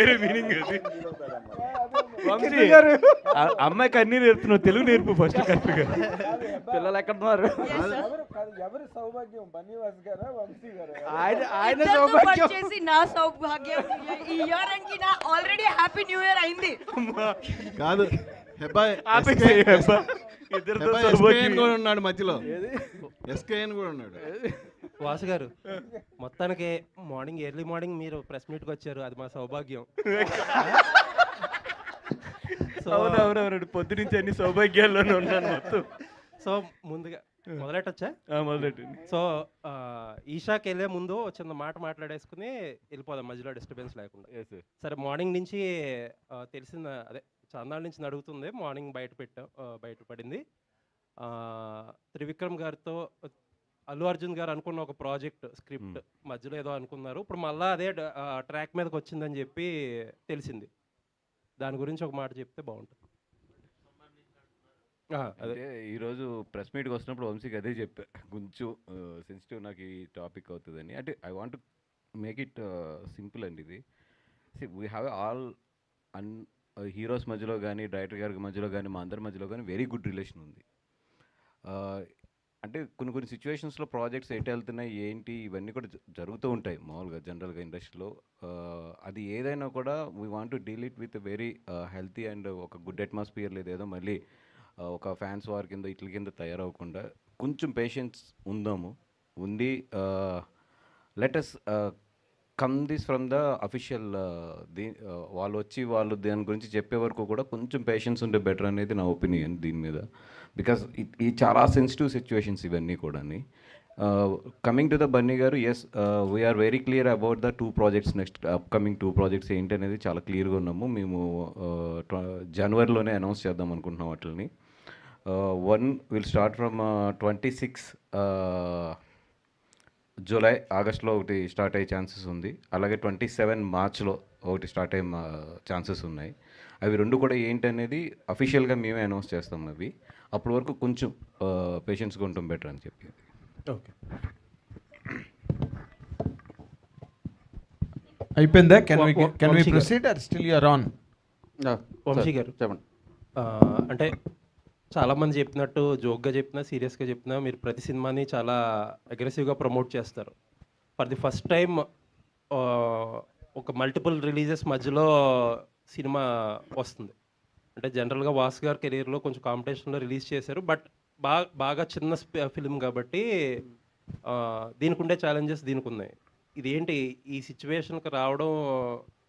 వేరే మీనింగ్ అది. వంశీ అమ్మాయికి అన్ని నేర్పుతున్నావు, తెలుగు నేర్పు ఫస్ట్ కరెక్ట్గా. పిల్లలు ఎక్కడున్నారు? ఎవరి సౌభాగ్యం, బన్నీవాస్ గారా వంశీ గారా? ఆయన సౌభాగ్యం వచ్చేసి నా సౌభాగ్యం. ఈ ఇయర్ కి నా ఆల్రెడీ హ్యాపీ న్యూ ఇయర్ అయింది. కాదు హెబ్బాయ్ ఇద్దరితో హెబ్బాయ్ ఎస్కేఎన్ కూడా ఉన్నాడు మధ్యలో. ఎస్కేఎన్ కూడా ఉన్నాడు. వాసు గారు, మొత్తానికి మార్నింగ్ ఎర్లీ మార్నింగ్ మీరు ప్రెస్ మీట్కి వచ్చారు, అది మా సౌభాగ్యం. అవునవునవును, పొద్దు నుంచి అన్ని సౌభాగ్యాల్లోనే ఉన్నాను మొత్తం. సో ముందుగా మొదలెట్టొచ్చా? మొదలెట్టండి. సో ఈషాకి వెళ్ళే ముందు చిన్న మాట మాట్లాడేసుకుని వెళ్ళిపోదాం, మధ్యలో డిస్టర్బెన్స్ లేకుండా. సరే, మార్నింగ్ నుంచి తెలిసిన అదే చాన్నాళ్ళ నుంచి నడుగుతుంది, మార్నింగ్ బయటపడింది. త్రివిక్రమ్ గారితో అల్లు అర్జున్ గారు అనుకున్న ఒక ప్రాజెక్ట్ స్క్రిప్ట్ మధ్యలో ఏదో అనుకున్నారు, ఇప్పుడు మళ్ళీ అదే ట్రాక్ మీదకి వచ్చిందని చెప్పి తెలిసింది. దాని గురించి ఒక మాట చెప్తే బాగుంటుంది. అదే ఈరోజు ప్రెస్ మీట్కి వస్తున్నప్పుడు వంశీకి అదే చెప్పా, కొంచెం సెన్సిటివ్ నాకు ఈ టాపిక్ అవుతుందని. అంటే I want make it simple అండి. ఇది వీ హ్యావ్ ఆల్ హీరోస్ మధ్యలో కానీ, డైరెక్టర్ గారి మధ్యలో కానీ, మా అందరి మధ్యలో కానీ వెరీ గుడ్ రిలేషన్ ఉంది. అంటే కొన్ని సిచ్యువేషన్స్లో ప్రాజెక్ట్స్ ఎటు వెళ్తున్నాయి ఏంటి ఇవన్నీ కూడా జరుగుతూ ఉంటాయి మామూలుగా జనరల్గా ఇండస్ట్రీలో. అది ఏదైనా కూడా we want to deal it with very healthy and ఒక గుడ్ అట్మాస్ఫియర్. లేదేదో మళ్ళీ ఒక ఫ్యాన్స్ వార్ కింద ఇట్ల కింద తయారవకుండా కొంచెం పేషెన్స్ ఉండి let's come this from the official వాళ్ళు వచ్చి వాళ్ళు దాని గురించి చెప్పే వరకు కూడా కొంచెం పేషెన్స్ ఉంటే బెటర్ అనేది నా ఒపీనియన్ దీని మీద. బికాస్ ఈ చాలా సెన్సిటివ్ సిచ్యువేషన్స్ ఇవన్నీ కూడా. కమింగ్ టు ద బన్నీ గారు, yes we are very clear about the 2 projects, next upcoming 2 projects ఏంటి అనేది చాలా క్లియర్గా ఉన్నాము. మేము జనవరిలోనే అనౌన్స్ చేద్దాం అనుకుంటున్నాం వాటిని. 1 విల్ స్టార్ట్ ఫ్రమ్ 26 జూలై, ఆగస్ట్లో ఒకటి స్టార్ట్ అయ్యే ఛాన్సెస్ ఉంది. అలాగే 27 మార్చ్లో ఒకటి స్టార్ట్ అయ్యే ఛాన్సెస్ ఉన్నాయి. అవి 2 కూడా ఏంటనేది అఫీషియల్గా మేమే అనౌన్స్ చేస్తాం. అవి అప్పటి వరకు కొంచెం పేషెన్స్గా ఉంటాం బెటర్ అని చెప్పి. ఓకే, అయిపోయిందా? Can we proceed or still you are on? Vamshi గారు చెప్పండి. అంటే చాలామంది చెప్పినట్టు జోక్గా చెప్పినా సీరియస్గా చెప్పినా మీరు ప్రతి సినిమాని చాలా అగ్రెసివ్గా ప్రమోట్ చేస్తారు. ఫర్ ది ఫస్ట్ టైం ఒక మల్టిపుల్ రిలీజెస్ మధ్యలో సినిమా వస్తుంది. అంటే జనరల్గా వాసు గారి కెరీర్లో కొంచెం కాంపిటీషన్లో రిలీజ్ చేశారు, బట్ బాగా చిన్న ఫిలిం కాబట్టి దీనికి ఉండే ఛాలెంజెస్ దీనికి ఉన్నాయి. ఇదేంటి ఈ సిచ్యువేషన్కి రావడం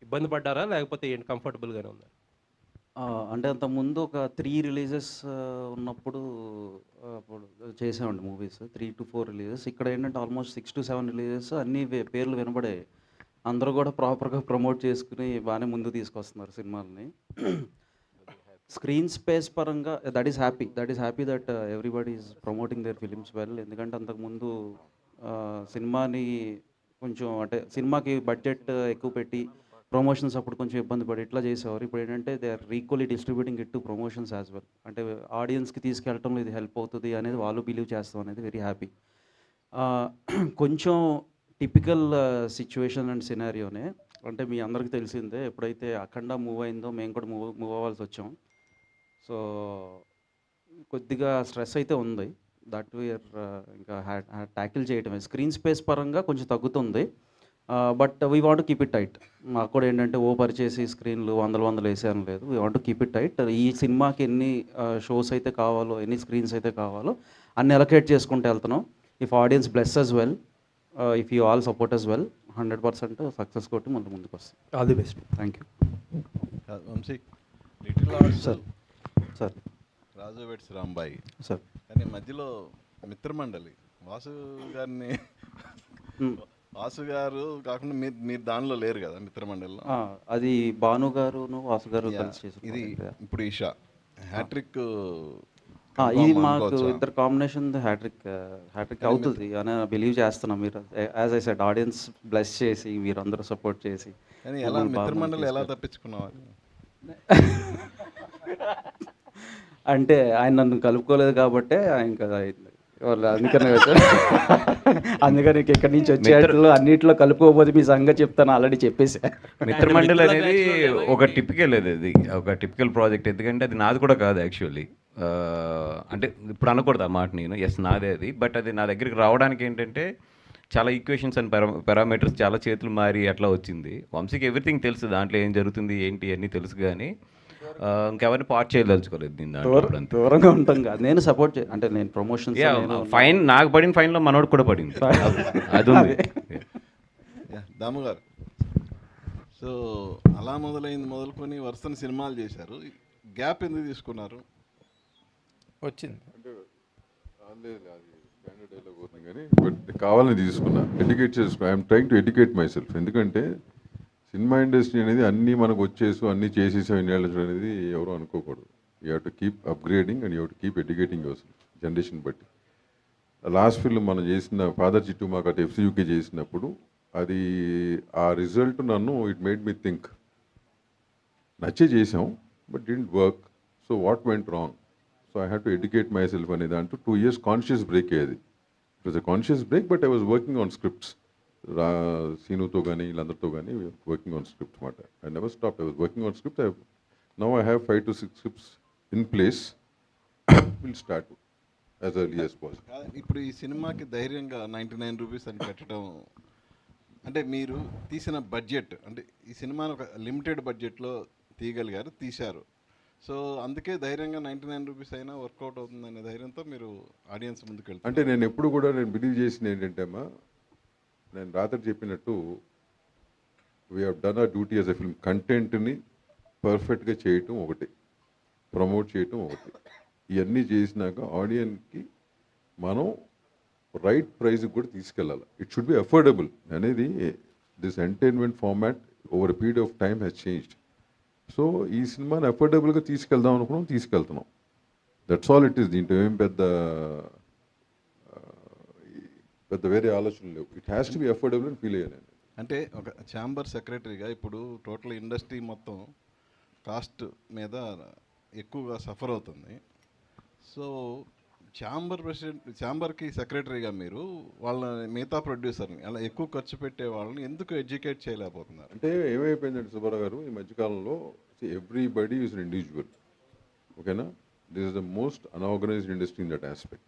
ఇబ్బంది పడ్డారా, లేకపోతే ఏంటి కంఫర్టబుల్గానే ఉందా? అంటే అంతకుముందు ఒక 3 రిలీజెస్ ఉన్నప్పుడు అప్పుడు చేసామండి మూవీస్, 3 to 4 రిలీజెస్. ఇక్కడ ఏంటంటే ఆల్మోస్ట్ 6 to 7 రిలీజెస్, అన్ని పేర్లు వినబడాయి. అందరూ కూడా ప్రాపర్గా ప్రమోట్ చేసుకుని బాగానే ముందు తీసుకొస్తున్నారు సినిమాలని. స్క్రీన్ స్పేస్ పరంగా that is happy that everybody is promoting their films well. ఎందుకంటే అంతకుముందు సినిమాని కొంచెం అంటే సినిమాకి బడ్జెట్ ఎక్కువ పెట్టి ప్రమోషన్స్ అప్పుడు కొంచెం ఇబ్బంది పడి ఇట్లా చేసేవారు. ఇప్పుడు ఏంటంటే they are equally distributing it to promotions as well. అంటే ఆడియన్స్కి తీసుకెళ్ళటంలో ఇది హెల్ప్ అవుతుంది అనేది వాళ్ళు బిలీవ్ చేస్తాం అనేది వెరీ హ్యాపీ. కొంచెం టిపికల్ సిచ్యువేషన్ అండ్ సినారియోనే. అంటే మీ అందరికీ తెలిసిందే, ఎప్పుడైతే అఖండ మూవ్ అయిందో మేము కూడా మూవ్ అవ్వాల్సి వచ్చాం. సో కొద్దిగా స్ట్రెస్ అయితే ఉంది. దట్ వీఆర్ ఇంకా ట్యాకిల్ చేయటమే. స్క్రీన్ స్పేస్ పరంగా కొంచెం తగ్గుతుంది, but we want keep it tight. మాకు కూడా ఏంటంటే పరిచేసి స్క్రీన్లు వందలు వేసాను లేదు. We want keep it tight. ఈ సినిమాకి ఎన్ని షోస్ అయితే కావాలో, ఎన్ని స్క్రీన్స్ అయితే కావాలో అన్ని అలొకేట్ చేసుకుంటూ వెళ్తున్నాం. If audience bless us well, if you all support us well, 100% success కొట్టి మళ్ళీ ముందుకు వస్తాం. All the best. Thank you. Vamshi, Little Hearts sir Raju weds Rambai sir, కానీ మధ్యలో మిత్రమండలి వాసు గారిని వాసు గారు కాకుండా మీరు దానిలో లేరు కదా మిత్రమండలిలో. అది భాను గారును వాసు గారు కలిసి చేశారు. ఇది ఇప్పుడు ఈషా హ్యాట్రిక్, ఇది మాకు ఇద్దరు కాంబినేషన్ హ్యాట్రిక్ అవుతుంది అని బిలీవ్ చేస్తున్నాం. మీరు as I said audience bless చేసి మీరు అందరూ సపోర్ట్ చేసి. కానీ ఎలా మిత్రమండలి ఎలా తప్పించుకున్నావు? అంటే ఆయన నన్ను కలుపుకోలేదు కాబట్టి ఇంకా వాళ్ళు అందుకనే వచ్చారు. అందుకని ఇక్కడి నుంచి వచ్చేట్లు అన్నింటిలో కలుపుకోకపోతే మీ సంగతి చెప్తాను ఆల్రెడీ చెప్పేసా. మిత్రమండలి అనేది ఒక టిపికల్ అది ఒక టిపికల్ ప్రాజెక్ట్. ఎందుకంటే అది నాది కూడా కాదు యాక్చువల్లీ. అంటే ఇప్పుడు అనకూడదు ఆ మాట నేను, ఎస్ నాదే అది. బట్ అది నా దగ్గరికి రావడానికి ఏంటంటే చాలా ఈక్వేషన్స్ అండ్ పారామీటర్స్ చాలా చేతులు మారి అట్లా వచ్చింది. వంశీకి ఎవ్రీథింగ్ తెలుసు, దాంట్లో ఏం జరుగుతుంది ఏంటి అన్నీ తెలుసు, కానీ ఇంకెవరిని పార్ట్ చేయదలుచుకోలేదు దీని దాంట్లో. దూరంగా ఉంటాం కాదు, నేను సపోర్ట్ అంటే నేను ప్రమోషన్స్ ఫైన్ నాకు పడిన ఫైన్లో మనోడు కూడా పడింది, అది ఉంది. దాము గారు, సో అలా మొదలుకొని వరుసని సినిమాలు చేశారు, గ్యాప్ ఎందుకు తీసుకున్నారు? వచ్చింది కానీ బట్ కావాలని తీసుకున్నా, ఎడ్యుకేట్ చేసుకున్నా. I'm trying to educate my self. ఎందుకంటే సినిమా ఇండస్ట్రీ అనేది అన్నీ మనకు వచ్చేసి అన్నీ చేసేసాం ఇన్నేళ్ళు అనేది ఎవరు అనుకోకూడదు. You have to keep upgrading and you have to keep educating your self generation బట్టి. లాస్ట్ ఫిల్మ్ మనం చేసిన ఫాదర్ చిట్టు మాకు అటు FCUK చేసినప్పుడు అది ఆ రిజల్ట్ నన్ను ఇట్ మేడ్ మీ థింక్, నచ్చే చేసాం but didn't work, so what went wrong, so I have to educate myself అనేది అంటూ 2 years కాన్షియస్ బ్రేక్ అయ్యేది. It was a conscious break, but I was working on scripts. సీనుతో కానీ వీళ్ళందరితో కానీ working on script మాట. I never stop, I was working on script. Now I have 5 to 6 scripts in place. Will start as early as possible. ఇప్పుడు ఈ సినిమాకి ధైర్యంగా 99 rupees అని పెట్టడం అంటే మీరు తీసిన బడ్జెట్, అంటే ఈ సినిమాను ఒక లిమిటెడ్ బడ్జెట్లో తీయగలిగారు, తీశారు. సో అందుకే ధైర్యంగా 99 రూపీస్ అయినా వర్కౌట్ అవుతుందనే ధైర్యంతో మీరు ఆడియన్స్ ముందుకు వెళ్తారు. అంటే నేను ఎప్పుడు కూడా నేను బిలీవ్ చేసింది ఏంటంటే అమ్మా, నేను రాత్రి చెప్పినట్టు we have done a duty as a film. కంటెంట్ని పర్ఫెక్ట్గా చేయటం ఒకటి, ప్రమోట్ చేయటం ఒకటి, ఇవన్నీ చేసినాక ఆడియన్స్కి మనం రైట్ ప్రైజ్కి కూడా తీసుకెళ్ళాలి. ఇట్ షుడ్ బి అఫోర్డబుల్ అనేది. This entertainment format over period of time has changed. So ఈ సినిమాని అఫోర్డబుల్గా తీసుకెళ్దాం అనుకున్నాం, తీసుకెళ్తున్నాం. That's all it is. దీంట్లో ఏం పెద్ద వేరే ఆలోచనలు లేవు. It has to be affordable అని ఫీల్ అయ్యాను. అంటే ఒక ఛాంబర్ సెక్రటరీగా ఇప్పుడు టోటల్ ఇండస్ట్రీ మొత్తం కాస్ట్ మీద ఎక్కువగా సఫర్ అవుతుంది. సో ఛాంబర్కి సెక్రటరీగా మీరు వాళ్ళ మిగతా ప్రొడ్యూసర్ని అలా ఎక్కువ ఖర్చు పెట్టే వాళ్ళని ఎందుకు ఎడ్యుకేట్ చేయలేకపోతున్నారు? అంటే ఏమైపోయిందంటే సుబ్బారావు గారు, ఈ మధ్యకాలంలో ఎవ్రీబడి ఈజ్ అన్ ఇండివిజువల్. ఓకేనా, this is the most unorganised industry in that aspect.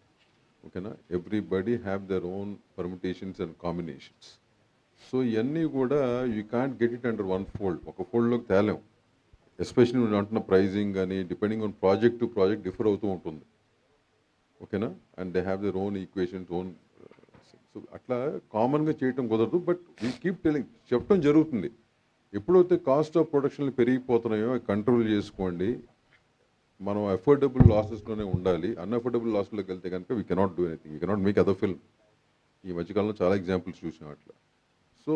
ఓకేనా, everybody have their own permutations and combinations. So ఇవన్నీ కూడా you can't get it under one fold. ఒక ఫోల్డ్లోకి తేలేం. ఎస్పెషల్లీ నువ్వు అంటున్న ప్రైజింగ్ కానీ depending on project to project differ అవుతూ ఉంటుంది. ఓకేనా, and they have their own equations, own. So అట్లా కామన్గా చేయటం కుదరదు. బట్ వీ కీప్ టెలింగ్, చెప్పడం జరుగుతుంది. ఎప్పుడైతే కాస్ట్ ఆఫ్ ప్రొడక్షన్లు పెరిగిపోతున్నాయో కంట్రోల్ చేసుకోండి, మనం అఫోర్డబుల్ లాసెస్లోనే ఉండాలి. అన్అఫోర్డబుల్ లాస్లోకి వెళ్తే కనుక we cannot do anything, we cannot make other film. ఈ మధ్యకాలంలో చాలా ఎగ్జాంపుల్స్ చూసాం అట్లా. So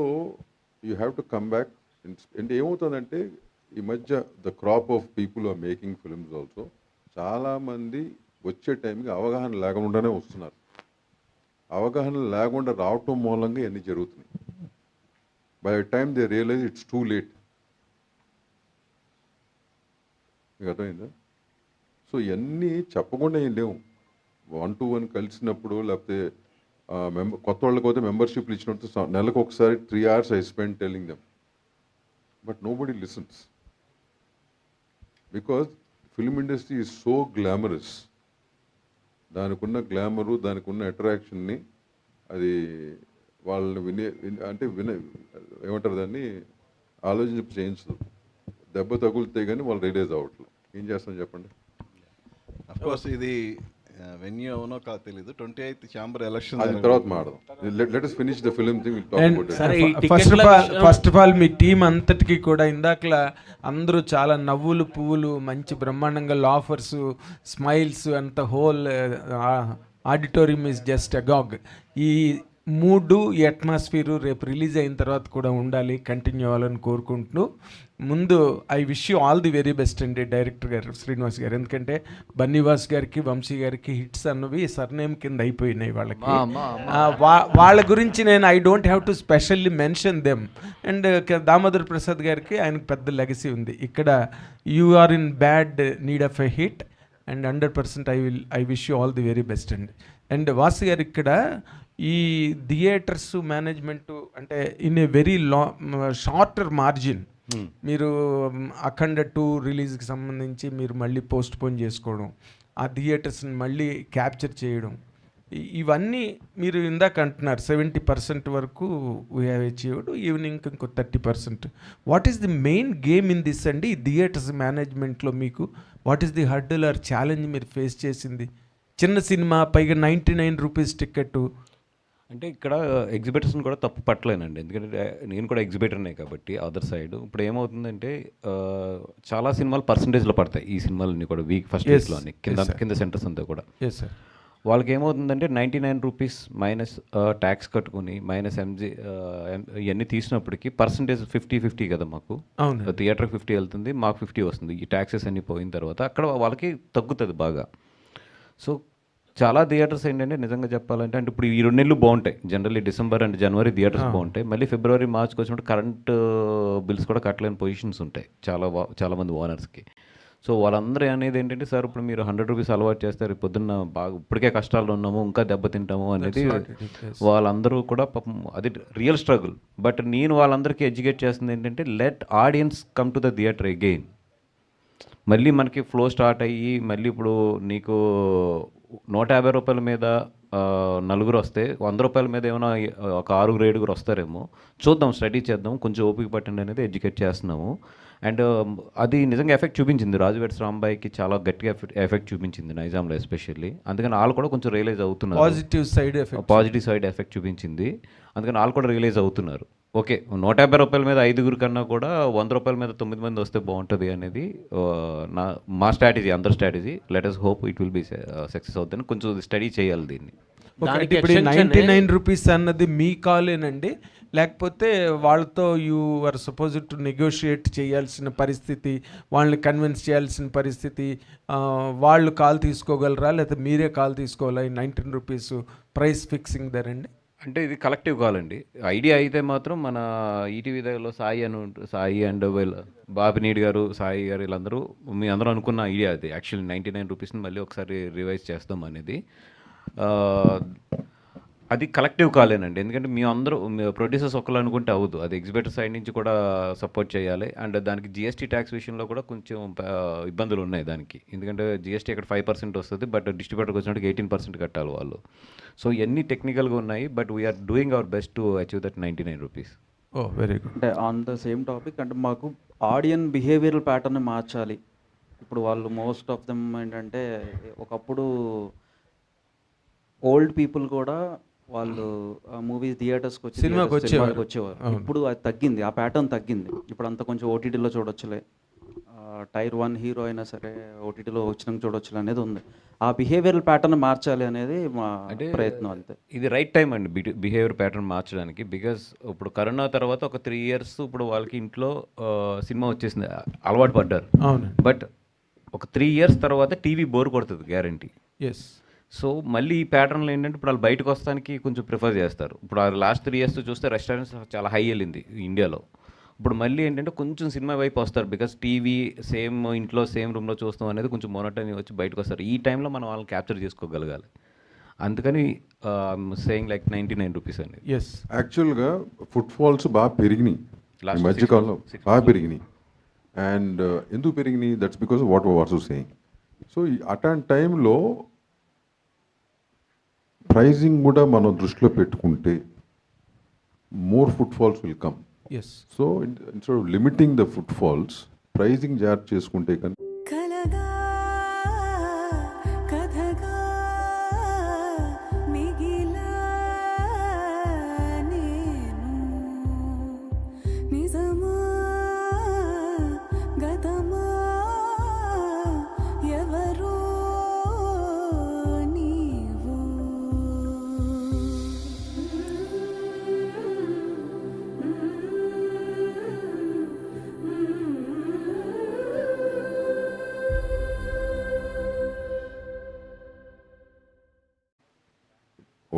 you have to come back. అంటే ఏమవుతుందంటే ఈ మధ్య the crop of people are making films also చాలామంది వచ్చే టైంకి అవగాహన లేకుండానే వస్తున్నారు. అవగాహన లేకుండా రావటం మూలంగా ఇవన్నీ జరుగుతున్నాయి. By the time they realise it's too late. మీకు అర్థమైందా? సో ఇవన్నీ చెప్పకుండా ఏం లేవు. 1-to-1 కలిసినప్పుడు లేకపోతే కొత్త వాళ్ళకి పోతే మెంబర్షిప్లు ఇచ్చినట్టు నెలకు ఒకసారి 3 hours I spend telling them. But nobody listens because film industry is so glamorous. దానికి ఉన్న గ్లామరు, దానికి ఉన్న అట్రాక్షన్ని అది వాళ్ళని ఏమంటారు దాన్ని ఆలోచించి చేయించదు. దెబ్బ తగులుతాయి కానీ వాళ్ళు రిలీజ్ అవ్వట్లేదు. ఏం చేస్తాం చెప్పండి? అఫ్కోర్స్ ఇది వెన్యూ అవునో కాదు తెలీదు. 28th ఛాంబర్ ఎలక్షన్ అది తర్వాత మాడదాం. Let us finish the film thing, we'll talk about it. First of all మీ టీం అంతటికి కూడా ఇందాకలా అందరూ చాలా నవ్వులు పువ్వులు మంచి బ్రహ్మాండంగా లాఫర్స్ స్మైల్స్ అంత whole auditorium is just agog. ఈ మూడు ఈ అట్మాస్ఫియరు రేపు రిలీజ్ అయిన తర్వాత కూడా ఉండాలి, కంటిన్యూ అవ్వాలని కోరుకుంటూ ముందు I wish you all the very best అండి డైరెక్టర్ గారు శ్రీనివాస్ గారు. ఎందుకంటే బన్నీవాస్ గారికి వంశీ గారికి హిట్స్ అన్నవి సర్నేమ్ కింద అయిపోయినాయి వాళ్ళకి. వాళ్ళ గురించి నేను I don't have to specially mention them. And Damodar Prasad గారికి ఆయనకు పెద్ద లెగసీ ఉంది. ఇక్కడ you are in bad need of a hit and 100% I wish you all the very best అండి. అండ్ వాసు గారు ఇక్కడ ఈ థియేటర్స్ మేనేజ్మెంట్ అంటే in a very shorter margin మీరు అఖండ 2 రిలీజ్కి సంబంధించి మీరు మళ్ళీ పోస్ట్ పోన్ చేసుకోవడం, ఆ థియేటర్స్ని మళ్ళీ క్యాప్చర్ చేయడం, ఇవన్నీ మీరు ఇందాక అంటున్నారు 70% వరకు వీ హ్యావ్ అచీవ్డ్, ఈవినింగ్ ఇంకో 30%. What is the main game in this అండి? ఈ థియేటర్స్ మేనేజ్మెంట్లో మీకు what is the hurdle or challenge మీరు ఫేస్ చేసింది? చిన్న సినిమా, పైగా 99 రూపీస్ టికెట్. అంటే ఇక్కడ ఎగ్జిబిటర్స్ని కూడా తప్పు పట్టలేనండి, ఎందుకంటే నేను కూడా ఎగ్జిబిటర్నే కాబట్టి అదర్ సైడ్. ఇప్పుడు ఏమవుతుందంటే చాలా సినిమాలు పర్సంటేజ్లో పడతాయి, ఈ సినిమాలన్నీ కూడా వీక్ ఫస్ట్ డేస్లోని కింద సెంటర్స్ అంతా కూడా. వాళ్ళకి ఏమవుతుందంటే 99 రూపీస్ మైనస్ ట్యాక్స్ కట్టుకుని మైనస్ ఎంజీ ఇవన్నీ తీసినప్పటికీ పర్సంటేజ్ 50-50 కదా మాకు. థియేటర్కి 50 వెళ్తుంది, మాకు 50 వస్తుంది. ఈ ట్యాక్సెస్ అన్నీ పోయిన తర్వాత అక్కడ వాళ్ళకి తగ్గుతుంది బాగా. సో చాలా థియేటర్స్ ఏంటంటే నిజంగా చెప్పాలంటే, అంటే ఇప్పుడు ఈ 2 నెలలు బాగుంటాయి, generally December and January theatres బాగుంటాయి. మళ్ళీ ఫిబ్రవరి మార్చ్కి వచ్చినప్పుడు కరెంట్ బిల్స్ కూడా కట్టలేని పొజిషన్స్ ఉంటాయి చాలామంది ఓనర్స్కి. సో వాళ్ళందరూ అనేది ఏంటంటే, సార్ ఇప్పుడు మీరు 100 రూపీస్ అలవాటు చేస్తారు, పొద్దున్న బాగా ఇప్పటికే కష్టాలు ఉన్నాము, ఇంకా దెబ్బతింటాము అనేది వాళ్ళందరూ కూడా పాపం అది రియల్ స్ట్రగుల్. బట్ నేను వాళ్ళందరికీ ఎడ్యుకేట్ చేస్తుంది ఏంటంటే, let audience come to the theatre again. మళ్ళీ మనకి ఫ్లో స్టార్ట్ అయ్యి మళ్ళీ ఇప్పుడు నీకు 150 రూపాయల మీద 4 వస్తే 100 రూపాయల మీద ఏమైనా ఒక 6-7 వస్తారేమో, చూద్దాం, స్టడీ చేద్దాం, కొంచెం ఓపిక పట్టండి అనేది ఎడ్యుకేట్ చేస్తున్నాము. అండ్ అది నిజంగా ఎఫెక్ట్ చూపించింది, రాజు వెడ్స్ రాంబాయికి చాలా గట్టిగా ఎఫెక్ట్ చూపించింది నైజాంలో ఎస్పెషల్లీ. అందుకని వాళ్ళు కూడా కొంచెం రియలైజ్ అవుతున్నారు, పాజిటివ్ సైడ్ ఎఫెక్ట్ చూపించింది. అందుకని వాళ్ళు కూడా రియలైజ్ అవుతున్నారు, ఓకే 150 రూపాయల మీద 5 కన్నా కూడా 100 రూపాయల మీద 9 మంది వస్తే బాగుంటుంది అనేది మా స్ట్రాటజీ, అందరి strategy. Let us hope it will be success అవుతుంది. కొంచెం స్టడీ చేయాలి దీన్ని. ఇప్పుడు 99 రూపీస్ అన్నది మీ కాలేనండి, లేకపోతే వాళ్ళతో you are suppose to negotiate చేయాల్సిన పరిస్థితి, వాళ్ళని కన్విన్స్ చేయాల్సిన పరిస్థితి, వాళ్ళు కాల్ తీసుకోగలరా లేకపోతే మీరే కాల్ తీసుకోవాలా? 19 రూపీస్ ప్రైస్ ఫిక్సింగ్ ధర అండి. అంటే ఇది కలెక్టివ్ కాల్ అండి. ఐడియా అయితే మాత్రం మన ఈటీవీ దగ్గరలో సాయి అండ్ బాబినీడ్ గారు, సాయి గారు, వీళ్ళందరూ మీ అందరూ అనుకున్న ఐడియా అది. యాక్చువల్లీ 99 రూపీస్ని మళ్ళీ ఒకసారి రివైజ్ చేస్తాం అనేది అది కలెక్టివ్ కాలేనండి. ఎందుకంటే మీ అందరూ ప్రొడ్యూసర్స్ ఒక్కరు అనుకుంటే అవ్వదు, అది ఎగ్జిబిటర్ సైడ్ నుంచి కూడా సపోర్ట్ చేయాలి. అండ్ దానికి జిఎస్టీ ట్యాక్స్ విషయంలో కూడా కొంచెం ఇబ్బందులు ఉన్నాయి దానికి. ఎందుకంటే జిఎస్టీ అక్కడ 5% వస్తుంది, బట్ డిస్ట్రిబ్యూటర్కి వచ్చినట్టుగా 18% కట్టాలి వాళ్ళు. సో ఇవన్నీ టెక్నికల్గా ఉన్నాయి, but we are doing our best to achieve that 99 rupees. Very good. అంటే ఆన్ ద సేమ్ టాపిక్, అంటే మాకు ఆడియన్స్ బిహేవియరల్ ప్యాటర్న్ మార్చాలి. ఇప్పుడు వాళ్ళు మోస్ట్ ఆఫ్ దెమ్ ఏంటంటే, ఒకప్పుడు ఓల్డ్ పీపుల్ కూడా వాళ్ళు మూవీ థియేటర్స్కి వచ్చి సినిమాకి వచ్చేవారు. ఇప్పుడు అది తగ్గింది, ఆ ప్యాటర్న్ తగ్గింది. ఇప్పుడు అంతా కొంచెం ఓటీటీలో చూడొచ్చులే, టైర్ 1 హీరో అయినా సరే ఓటీటీలో వచ్చినాక చూడొచ్చులే అనేది ఉంది. ఆ బిహేవియరల్ ప్యాటర్న్ మార్చాలి అనేది మా ప్రయత్నం. అంతే, ఇది రైట్ టైం అండి బిహేవియర్ ప్యాటర్న్ మార్చడానికి. బికాజ్ ఇప్పుడు కరోనా తర్వాత ఒక 3 years ఇప్పుడు వాళ్ళకి ఇంట్లో సినిమా వచ్చేసింది, అలవాటు పడ్డారు. బట్ ఒక 3 years తర్వాత టీవీ బోర్ కొడుతుంది గ్యారంటీ. సో మళ్ళీ ఈ ప్యాటర్న్లో ఏంటంటే, ఇప్పుడు వాళ్ళు బయటకు వస్తానికి కొంచెం ప్రిఫర్ చేస్తారు. ఇప్పుడు లాస్ట్ 3 years చూస్తే రెస్టారెంట్స్ చాలా హై వెళ్ళింది ఇండియాలో. ఇప్పుడు మళ్ళీ ఏంటంటే కొంచెం సినిమా వైపు వస్తారు, బికాస్ టీవీ సేమ్ ఇంట్లో సేమ్ రూమ్లో చూస్తాం అనేది కొంచెం మొనటని వచ్చి బయటకు వస్తారు. ఈ టైంలో మనం వాళ్ళని క్యాప్చర్ చేసుకోగలగాలి. అందుకని సేయింగ్ లైక్ 99 రూపీస్ అనేది. యాక్చువల్గా ఫుట్ ఫాల్స్ బాగా పెరిగినాయి ఈ మధ్యకాలంలో, బాగా పెరిగినాయి. అండ్ ఎందుకు పెరిగినాయి? That's because what Vasu saying. So అట్లాంటి టైంలో ప్రైజింగ్ కూడా మనం దృష్టిలో పెట్టుకుంటే more footfalls will come. So instead of limiting the footfalls, pricing జాగ్రత్త చేసుకుంటే కానీ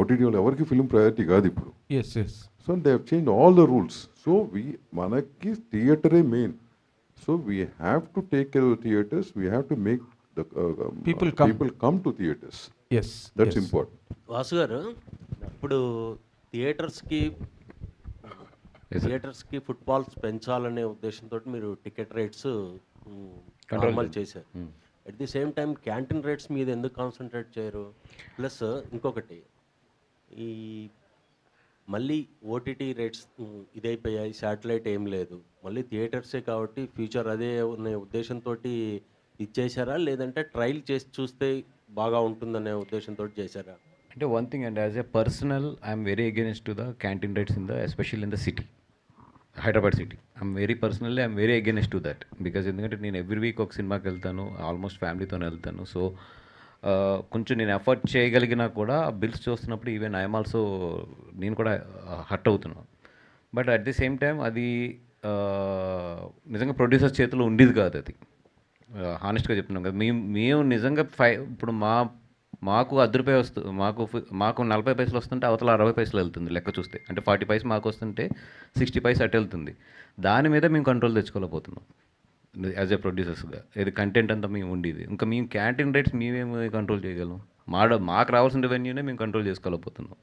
ఓటీటీ వాళ్ళు ఎవరికి ఫిల్మ్ ప్రయారిటీ కాదు ఇప్పుడు. So they have change all the rules. So మనకి థియేటరే main. So we have to take care of theatres, we have to make the people come to theatres. Yes that's important. Vasu garu, ఇప్పుడు థియేటర్స్కి footfalls పెంచాలనే ఉద్దేశంతో మీరు ticket rates normal చేశారు. At the same time canteen rates మీద ఎందుకు concentrate చేయరు? Plus ఇంకొకటి, ఈ మళ్ళీ ఓటీటీ రేట్స్ ఇదైపోయాయి, శాటిలైట్ ఏం లేదు, మళ్ళీ థియేటర్సే కాబట్టి ఫ్యూచర్ అదే అనే ఉద్దేశంతో ఇచ్చేసారా, లేదంటే ట్రయల్ చేసి చూస్తే బాగా ఉంటుందనే ఉద్దేశంతో చేశారా? అంటే one thing and as a personal I'm very against to the canteen rates in the especial in the city, Hyderabad city. I'm very against to that. Because ఎందుకంటే నేను ఎవ్రీ వీక్ ఒక సినిమాకి వెళ్తాను, ఆల్మోస్ట్ ఫ్యామిలీతోనే వెళ్తాను. సో కొంచెం నేను ఎఫర్ట్ చేయగలిగినా కూడా బిల్స్ చూస్తున్నప్పుడు ఈవెన్ ఐఎమ్ ఆల్సో నేను కూడా హర్ట్ అవుతున్నాను. But at the same time అది నిజంగా ప్రొడ్యూసర్స్ చేతిలో ఉండేది కాదు. అది హానెస్ట్గా చెప్తున్నాం కదా. మేము నిజంగా ఇప్పుడు మాకు ₹10 వస్తుంది, మాకు 40 పైసలు వస్తుంటే అవతల 60 పైసలు వెళ్తుంది లెక్క చూస్తే. అంటే 40 పైసలు మాకు వస్తుంటే 60 పైసలు అటు వెళ్తుంది. దాని మీద మేము కంట్రోల్ తెచ్చుకోలేకపోతున్నాం యాజ్ ఏ ప్రొడ్యూసర్స్గా. ఇది కంటెంట్ అంతా మేము ఉండేది. ఇంకా మేము క్యాంటీన్ రేట్స్ మేమేమి కంట్రోల్ చేయగలం? మాకు రావాల్సిన రెవెన్యూనే మేము కంట్రోల్ చేసుకోలేకపోతున్నాం.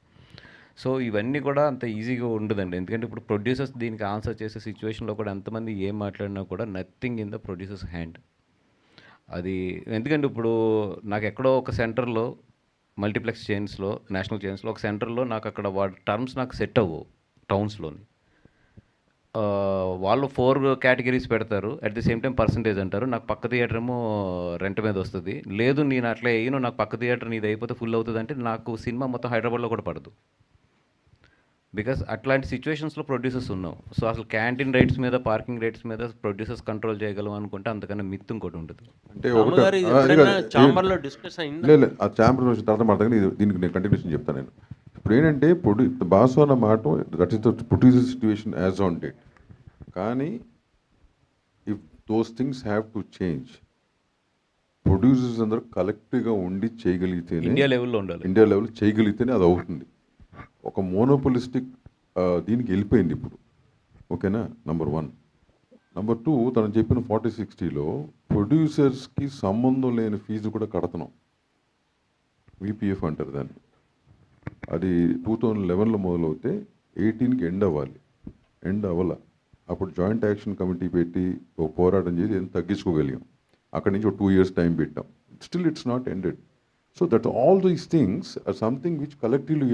సో ఇవన్నీ కూడా అంత ఈజీగా ఉండదండి. ఎందుకంటే ఇప్పుడు ప్రొడ్యూసర్స్ దీనికి ఆన్సర్ చేసే సిచ్యువేషన్లో కూడా ఎంతమంది ఏం మాట్లాడినా కూడా nothing in the producers hand. అది ఎందుకంటే ఇప్పుడు నాకు ఎక్కడో ఒక సెంటర్లో మల్టీప్లెక్స్ చైన్స్లో, నేషనల్ చైన్స్లో ఒక సెంటర్లో నాకు అక్కడ వాడి టర్మ్స్ నాకు సెట్ అవ్వవు టౌన్స్లోని. వాళ్ళు 4 కేటగిరీస్ పెడతారు, at the same time percentage అంటారు. నాకు పక్క థియేటర్ ఏమో రెంట్ మీద వస్తుంది. లేదు నేను అట్లా వేయను, నాకు పక్క థియేటర్ నీది అయిపోతే ఫుల్ అవుతుంది అంటే నాకు సినిమా మొత్తం హైదరాబాద్లో కూడా పడదు. బికాస్ అట్లాంటి సిచ్యువేషన్స్లో ప్రొడ్యూసర్స్ ఉన్నాం. సో అసలు క్యాంటీన్ రేట్స్ మీద, పార్కింగ్ రేట్స్ మీద ప్రొడ్యూసర్స్ కంట్రోల్ చేయగలం అనుకుంటే అంతకన్నా మిత్తు ఇంకోటి ఉంటుంది. అంటే లేదు, ఆ ఛాంబర్ తర్వాత మాట్లాడతాను. దీనికి నేను కంటిన్యూషన్ చెప్తాను. నేను ఇప్పుడు ఏంటంటే బాసు అన్న మాట that is the producer situation as on date. కానీ if those things have to change, producers అందరూ కలెక్టివ్గా ఉండి చేయగలిగితేనే, ఇండియా లెవెల్లో ఉండాలి, ఇండియా లెవెల్ చేయగలిగితేనే అది అవుతుంది. ఒక మోనోపోలిస్టిక్ దీనికి వెళ్ళిపోయింది ఇప్పుడు. ఓకేనా? నెంబర్ 1. నెంబర్ 2, తను చెప్పిన 40-60లో ప్రొడ్యూసర్స్కి సంబంధం లేని ఫీజు కూడా కడుతున్నాం. విపిఎఫ్ అంటారు దాన్ని. అది 2011లో మొదలవుతే 18కి ఎండ్ అవ్వాలి. ఎండ్ అవ్వాల. అప్పుడు జాయింట్ యాక్షన్ కమిటీ పెట్టి ఒక పోరాటం చేసి ఎంత తగ్గించుకోగలిగాం. అక్కడి నుంచి ఒక 2 years టైం పెట్టాం. Still it's not ended. So that all these things or something which collectively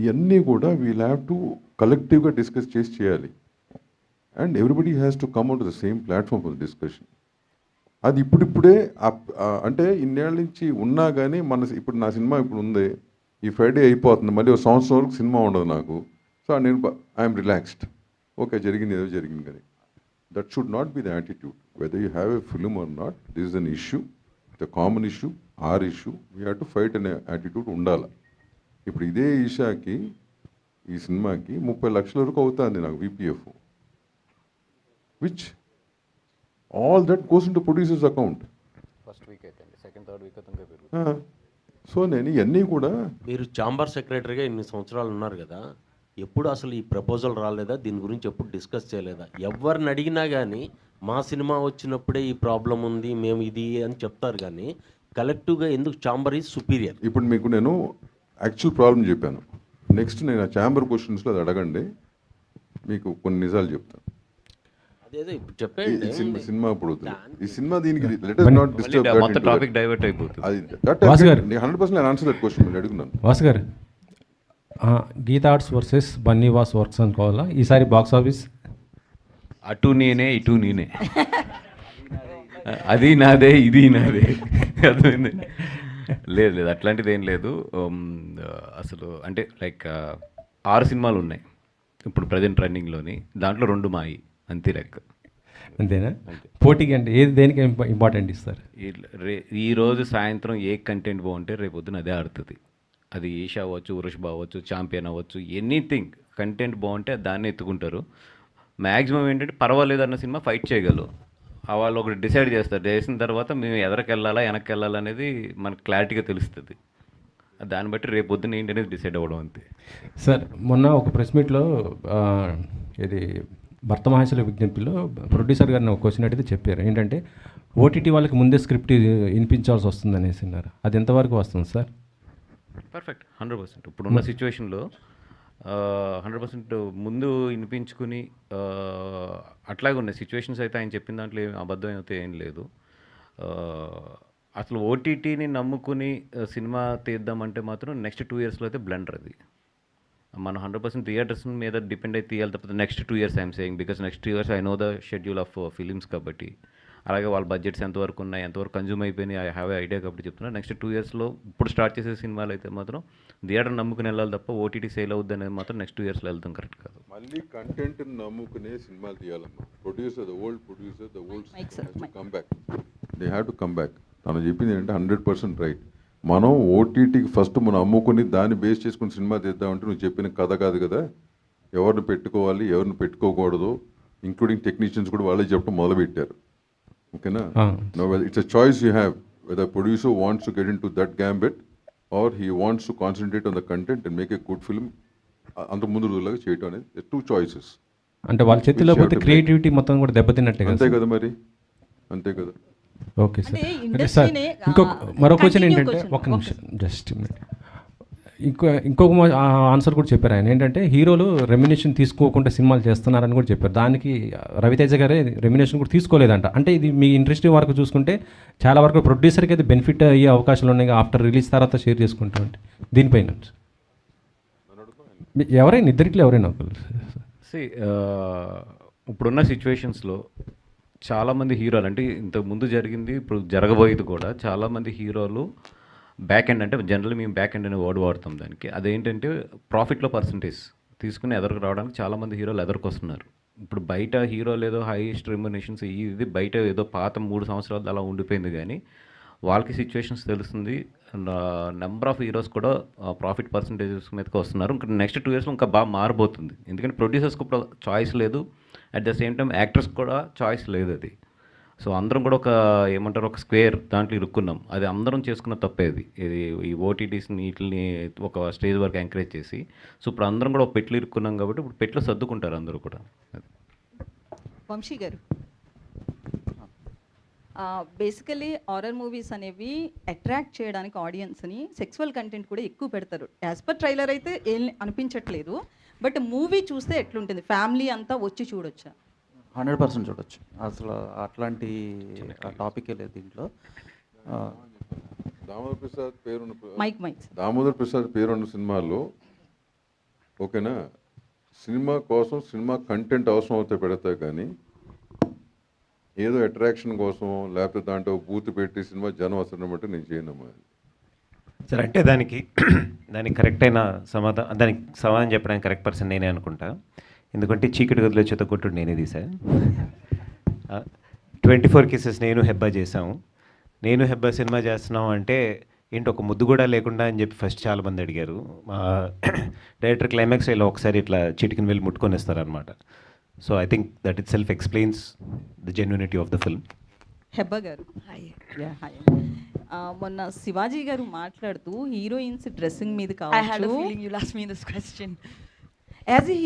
ఇవన్నీ కూడా వీల్ హ్యావ్ టు కలెక్టివ్గా డిస్కస్ చేసి చేయాలి. And everybody has to come out the same platform for discussion. అది ఇప్పుడిప్పుడే అంటే ఇన్నేళ్ళ నుంచి ఉన్నా కానీ ఇప్పుడు నా సినిమా ఇప్పుడు ఉంది, ఈ ఫ్రైడే అయిపోతుంది, మళ్ళీ ఒక సంవత్సరం వరకు సినిమా ఉండదు నాకు. సో నేను ఐఎమ్ రిలాక్స్డ్. ఓకే, జరిగింది ఏదో జరిగింది. కానీ that should not be the attitude. Whether you have a film or not, this is an issue, the common issue, our issue, we have to fight అనే attitude ఉండాలి. ఇప్పుడు ఇదే ఈషాకి, ఈ సినిమాకి 30 లక్షల వరకు అవుతుంది నాకు VPF, which all that goes in to producers account. First week అయితే, సెకండ్ థర్డ్ వీక్ అయితే. సో నేను ఇవన్నీ కూడా, మీరు ఛాంబర్ సెక్రటరీగా ఇన్ని సంవత్సరాలు ఉన్నారు కదా, ఎప్పుడు అసలు ఈ ప్రపోజల్ రాలేదా? దీని గురించి ఎప్పుడు డిస్కస్ చేయలేదా? ఎవరిని అడిగినా కానీ మా సినిమా వచ్చినప్పుడే ఈ ప్రాబ్లం ఉంది, మేము ఇది అని చెప్తారు. కానీ కలెక్టివ్గా ఎందుకు ఛాంబర్ ఈజ్ సుపీరియర్? ఇప్పుడు మీకు నేను యాక్చువల్ ప్రాబ్లం చెప్పాను. నెక్స్ట్ నేను ఆ ఛాంబర్ క్వశ్చన్స్లో అది అడగండి, మీకు కొన్ని నిజాలు చెప్తాను. అదేదో ఇప్పుడు చెప్పండి. సినిమా ఇప్పుడు ఈ సినిమా దీనికి let us not disturb that మొత్తం టాపిక్ డైవర్ట్ అయిపోతుంది. అది 100% నేను ఆన్సర్ దట్ క్వశ్చన్ నేను అడుగుతున్నాను. Vasu garu, Geetha Arts versus Bunny Vas Works అనుకోవాలా ఈసారి బాక్స్ ఆఫీస్? అటు నేనే ఇటు నేనే, అది నాదే ఇది నాదే. అర్థమైంది? లేదు అట్లాంటిది ఏం లేదు. అసలు అంటే లైక్ 6 సినిమాలు ఉన్నాయి ఇప్పుడు ప్రజెంట్ రన్నింగ్లోని, దాంట్లో 2 మాయి, అంతే లెక్క. అంతేనా? పోటీకి అంటే ఏది దేనికి ఇంపార్టెంట్ ఇస్తారు? ఈరోజు సాయంత్రం ఏ కంటెంట్ బాగుంటే రేపు పొద్దున అదే ఆడుతుంది. అది ఈషా అవ్వచ్చు, వృషభ అవ్వచ్చు, ఛాంపియన్ అవ్వచ్చు, ఎనీథింగ్ కంటెంట్ బాగుంటే దాన్ని ఎత్తుకుంటారు. మ్యాక్సిమం ఏంటంటే పర్వాలేదు అన్న సినిమా ఫైట్ చేయగలరు. వాళ్ళు ఒకటి డిసైడ్ చేస్తారు. చేసిన తర్వాత మేము ఎదరికి వెళ్ళాలా వెనక్కి వెళ్ళాలా అనేది మనకు క్లారిటీగా తెలుస్తుంది. దాన్ని బట్టి రేపు పొద్దున్న ఏంటి అనేది డిసైడ్ అవ్వడం అంతే. సార్, మొన్న ఒక ప్రెస్ మీట్లో ఇది భర్త మహేశ్వర విజ్ఞప్తిలో ప్రొడ్యూసర్ గారిని ఒక క్వశ్చన్ అడిగితే చెప్పారు ఏంటంటే, ఓటీటీ వాళ్ళకి ముందే స్క్రిప్ట్ వినిపించాల్సి వస్తుంది అనేసి అన్నారు. అది ఎంతవరకు వస్తుంది సార్? పర్ఫెక్ట్ 100%. ఇప్పుడున్న సిచ్యువేషన్లో 100% ముందు వినిపించుకుని అట్లాగే ఉన్నాయి సిచ్యువేషన్స్. అయితే ఆయన చెప్పిన దాంట్లో ఏం అబద్ధం అయితే ఏం లేదు. అసలు ఓటీటీని నమ్ముకుని సినిమా తీద్దామంటే మాత్రం నెక్స్ట్ 2 ఇయర్స్లో అయితే బ్లెండర్ అది. మనం 100% థియేటర్స్ మీద డిపెండ్ అయితే తీయాలి తప్ప next 2 years I'm saying, because next 2 years I know the schedule of films కాబట్టి, అలాగే వాళ్ళ బడ్జెట్స్ ఎంతవరకు ఉన్నాయి, ఎంతవరకు కన్జ్యూమ్ అయిపోయినాయి, ఐ హ్యావ్ ఐడియా కాబట్టి చెప్తున్నా. నెక్స్ట్ 2 ఇయర్స్లో ఇప్పుడు స్టార్ట్ చేసే సినిమాలు అయితే మాత్రం థియేటర్ నమ్ముకుని వెళ్ళాలి తప్ప ఓటీటీ సేల్ అవుద్ది అనేది మాత్రం నెక్స్ట్ 2 ఇయర్స్లో వెళ్తాం కరెక్ట్ కాదు. మళ్ళీ కంటెంట్ నమ్ముకునే సినిమాలు తీయాలమ్మా. Producer, the old come back, they have to come back. తను చెప్పింది ఏంటంటే 100% రైట్. మనం ఓటీటీకి ఫస్ట్ మనం అమ్ముకుని దాన్ని బేస్ చేసుకుని సినిమా తీద్దామంటే నువ్వు చెప్పిన కథ కాదు కదా. ఎవరిని పెట్టుకోవాలి, ఎవరిని పెట్టుకోకూడదు, ఇంక్లూడింగ్ టెక్నీషియన్స్ కూడా వాళ్ళే చెప్పడం మొదలుపెట్టారు. ఓకేనా? It's a choice you have whether producer wants to get in to that gambit or he wants to concentrate on the content and make a good film. అంత ముందు రోజులాగా చేయటం అనేది 2 choices. అంటే వాళ్ళ చేతిలో పోతే క్రియేటివిటీ మొత్తం కూడా దెబ్బతిన్నట్టే కదా. అంతే కదా మరి, అంతే కదా. Okay sir. అంటే సార్ మరో క్వశ్చన్ ఏంటంటే, ఒక నిమిషం జస్ట్ ఇంకొక ఆన్సర్ కూడా చెప్పారు ఆయన. ఏంటంటే హీరోలు రెమ్యునేషన్ తీసుకోకుండా సినిమాలు చేస్తున్నారని కూడా చెప్పారు. దానికి రవితేజ గారే రెమ్యునేషన్ కూడా తీసుకోలేదంట. అంటే ఇది మీ ఇండస్ట్రీ వరకు చూసుకుంటే చాలా వరకు ప్రొడ్యూసర్కి అయితే బెనిఫిట్ అయ్యే అవకాశాలు ఉన్నాయి ఆఫ్టర్ రిలీజ్ తర్వాత షేర్ చేసుకుంటా ఉంటే. దీనిపైన ఎవరైనా ఇద్దరిలో ఎవరైనా ఇప్పుడున్న సిచ్యువేషన్స్లో చాలామంది హీరోలు, అంటే ఇంతకు ముందు జరిగింది ఇప్పుడు జరగబోయేది కూడా, చాలామంది హీరోలు బ్యాక్ ఎండ్, అంటే జనరల్లీ మేము బ్యాక్ ఎండ్ అనే వర్డ్ వాడతాం దానికి. అదేంటంటే ప్రాఫిట్లో పర్సంటేజ్ తీసుకుని ఎదరికి రావడానికి చాలామంది హీరోలు ఎదరికొస్తున్నారు. ఇప్పుడు బయట హీరోలు ఏదో హైయెస్ట్ రెమ్యునేషన్స్ ఇది బయట ఏదో పాత 3 సంవత్సరాలు అలా ఉండిపోయింది, కానీ వాళ్ళకి సిచ్యువేషన్స్ తెలుస్తుంది. నెంబర్ ఆఫ్ హీరోస్ కూడా ప్రాఫిట్ పర్సంటేజెస్ మీదకి వస్తున్నారు. ఇంకా నెక్స్ట్ 2 ఇయర్స్లో ఇంకా బాగా మారిపోతుంది. ఎందుకంటే ప్రొడ్యూసర్స్కి ఇప్పుడు చాయిస్ లేదు, at the same time actors కూడా చాయిస్ లేదు అది. సో అందరం కూడా ఒక స్క్వేర్ దాంట్లో ఇరుక్కున్నాం. అది అందరం చేసుకున్న తప్పేది. ఇది ఈ ఓటీటీస్ని వీటిని ఒక స్టేజ్ వరకు ఎంకరేజ్ చేసి, సో ఇప్పుడు అందరం కూడా ఒక పెట్లు ఇరుక్కున్నాం కాబట్టి ఇప్పుడు పెట్లు సర్దుకుంటారు అందరూ కూడా. వంశీ గారు, బేసికలీ హారర్ మూవీస్ అనేవి అట్రాక్ట్ చేయడానికి ఆడియన్స్ని సెక్సువల్ కంటెంట్ కూడా ఎక్కువ పెడతారు. యాజ్ పర్ ట్రైలర్ అయితే ఏం అనిపించట్లేదు, బట్ మూవీ చూస్తే ఎట్లుంటుంది? ఫ్యామిలీ అంతా వచ్చి చూడొచ్చా? 100% చూడొచ్చు. అసలు అట్లాంటి టాపికే లేదు దీంట్లో. దామోదర్ ప్రసాద్ పేరున్న సినిమాల్లో ఓకేనా, సినిమా కోసం సినిమా కంటెంట్ అవసరం అవుతే పెడతా, కానీ ఏదో అట్రాక్షన్ కోసం లేకపోతే దాంట్లో బూత్ పెట్టి సినిమా జనం అవసరం బట్టి నేను చేయనమ్మా సార్. అంటే దానికి కరెక్ట్ అయిన దానికి సమాధానం చెప్పడానికి కరెక్ట్ పర్సన్ నేనే అనుకుంటా. ఎందుకంటే చీకటి గదిలో చెత్తకొట్టుడు నేనే తీసా. 24 కేసెస్ నేను హెబ్బా చేసాము. నేను హెబ్బా సినిమా చేస్తున్నాం అంటే ఏంటి ఒక ముద్దు కూడా లేకుండా అని చెప్పి ఫస్ట్ చాలామంది అడిగారు. డైరెక్టర్ క్లైమాక్స్ ఇలా ఒకసారి ఇట్లా చిటికిన వెళ్ళి ముట్టుకొని ఇస్తారనమాట. So I think that itself explains the genuinity of the film. Hebah garu, మొన్న శివాజీ గారు మాట్లాడుతూ హీరోయిన్స్ డ్రెస్సింగ్ మీద కావచ్చు, యాజ్ ఎ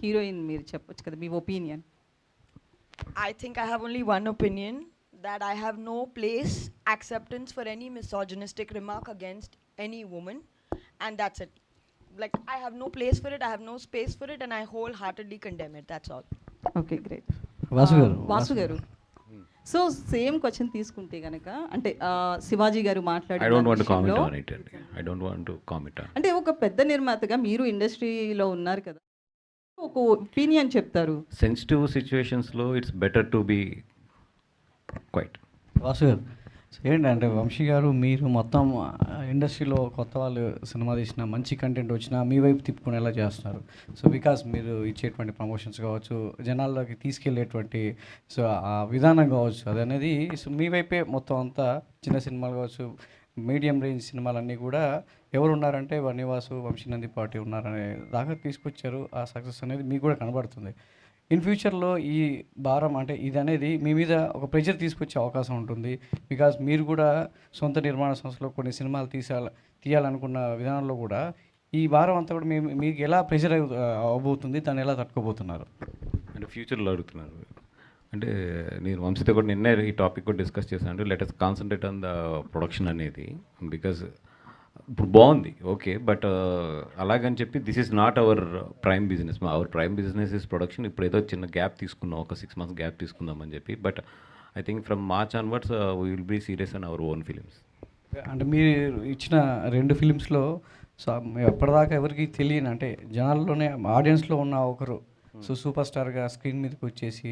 హీరోయిన్ మీరు చెప్పొచ్చు కదా మీ opinion. I think I have only one opinion, that I have no place, acceptance for any misogynistic remark against any woman, and that's it. Like, I have no place for it, I have no space for it, and I wholeheartedly condemn it, that's all. Okay, great. Vasu గారు, so same question తీసుకుంటే కనుక, అంటే శివాజీ గారు మాట్లాడారు, I don't want to comment on it. I don't want to comment on it. అంటే ఒక పెద్ద నిర్మాతగా మీరు ఇండస్ట్రీలో ఉన్నారు కదా, ఒక ఒపీనియన్ చెప్తారు. సెన్సిటివ్ సిచ్యువేషన్స్లో it's better to be quiet. Vasu garu ఏంటంటే, వంశీ గారు మీరు మొత్తం ఇండస్ట్రీలో కొత్త వాళ్ళు సినిమా తీసిన మంచి కంటెంట్ వచ్చినా మీ వైపు తిప్పుకునేలా చేస్తున్నారు. సో బికాస్ మీరు ఇచ్చేటువంటి ప్రమోషన్స్ కావచ్చు, జనాల్లోకి తీసుకెళ్ళేటువంటి సో ఆ విధానం కావచ్చు, అది అనేది సో మీ వైపే మొత్తం అంతా చిన్న సినిమాలు కావచ్చు, మీడియం రేంజ్ సినిమాలన్నీ కూడా ఎవరు ఉన్నారంటే బన్నీవాసు, వంశీనంది పార్టీ ఉన్నారనే దాకా తీసుకొచ్చారు. ఆ సక్సెస్ అనేది మీకు కూడా కనబడుతుంది. ఇన్ ఫ్యూచర్లో ఈ భారం అంటే ఇది అనేది మీ మీద ఒక ప్రెషర్ తీసుకొచ్చే అవకాశం ఉంటుంది. బికాజ్ మీరు కూడా సొంత నిర్మాణ సంస్థలో కొన్ని సినిమాలు తీయాలనుకున్న విధానంలో కూడా ఈ భారం అంతా కూడా మీకు ఎలా ప్రెషర్ అవ్వబోతుంది, దాన్ని ఎలా తట్టుకోబోతున్నారు? అంటే ఫ్యూచర్లో అడుగుతున్నారు. అంటే నేను వంశీతో కూడా నిన్నే ఈ టాపిక్ కూడా డిస్కస్ చేశాను. Let us concentrate on the production అనేది. బికాజ్ ఇప్పుడు బాగుంది ఓకే, బట్ అలాగని చెప్పి this is not our prime business. Our prime business is production. ఇప్పుడు ఏదో చిన్న గ్యాప్ తీసుకున్నాం, ఒక 6 months గ్యాప్ తీసుకుందామని చెప్పి. But I think from March onwards we will be serious on our own films. అంటే మీరు ఇచ్చిన 2 ఫిలిమ్స్లో సో ఎప్పటిదాకా ఎవరికి తెలియని అంటే జనాల్లోనే ఆడియన్స్లో ఉన్న ఒకరు సో సూపర్ స్టార్గా స్క్రీన్ మీదకి వచ్చేసి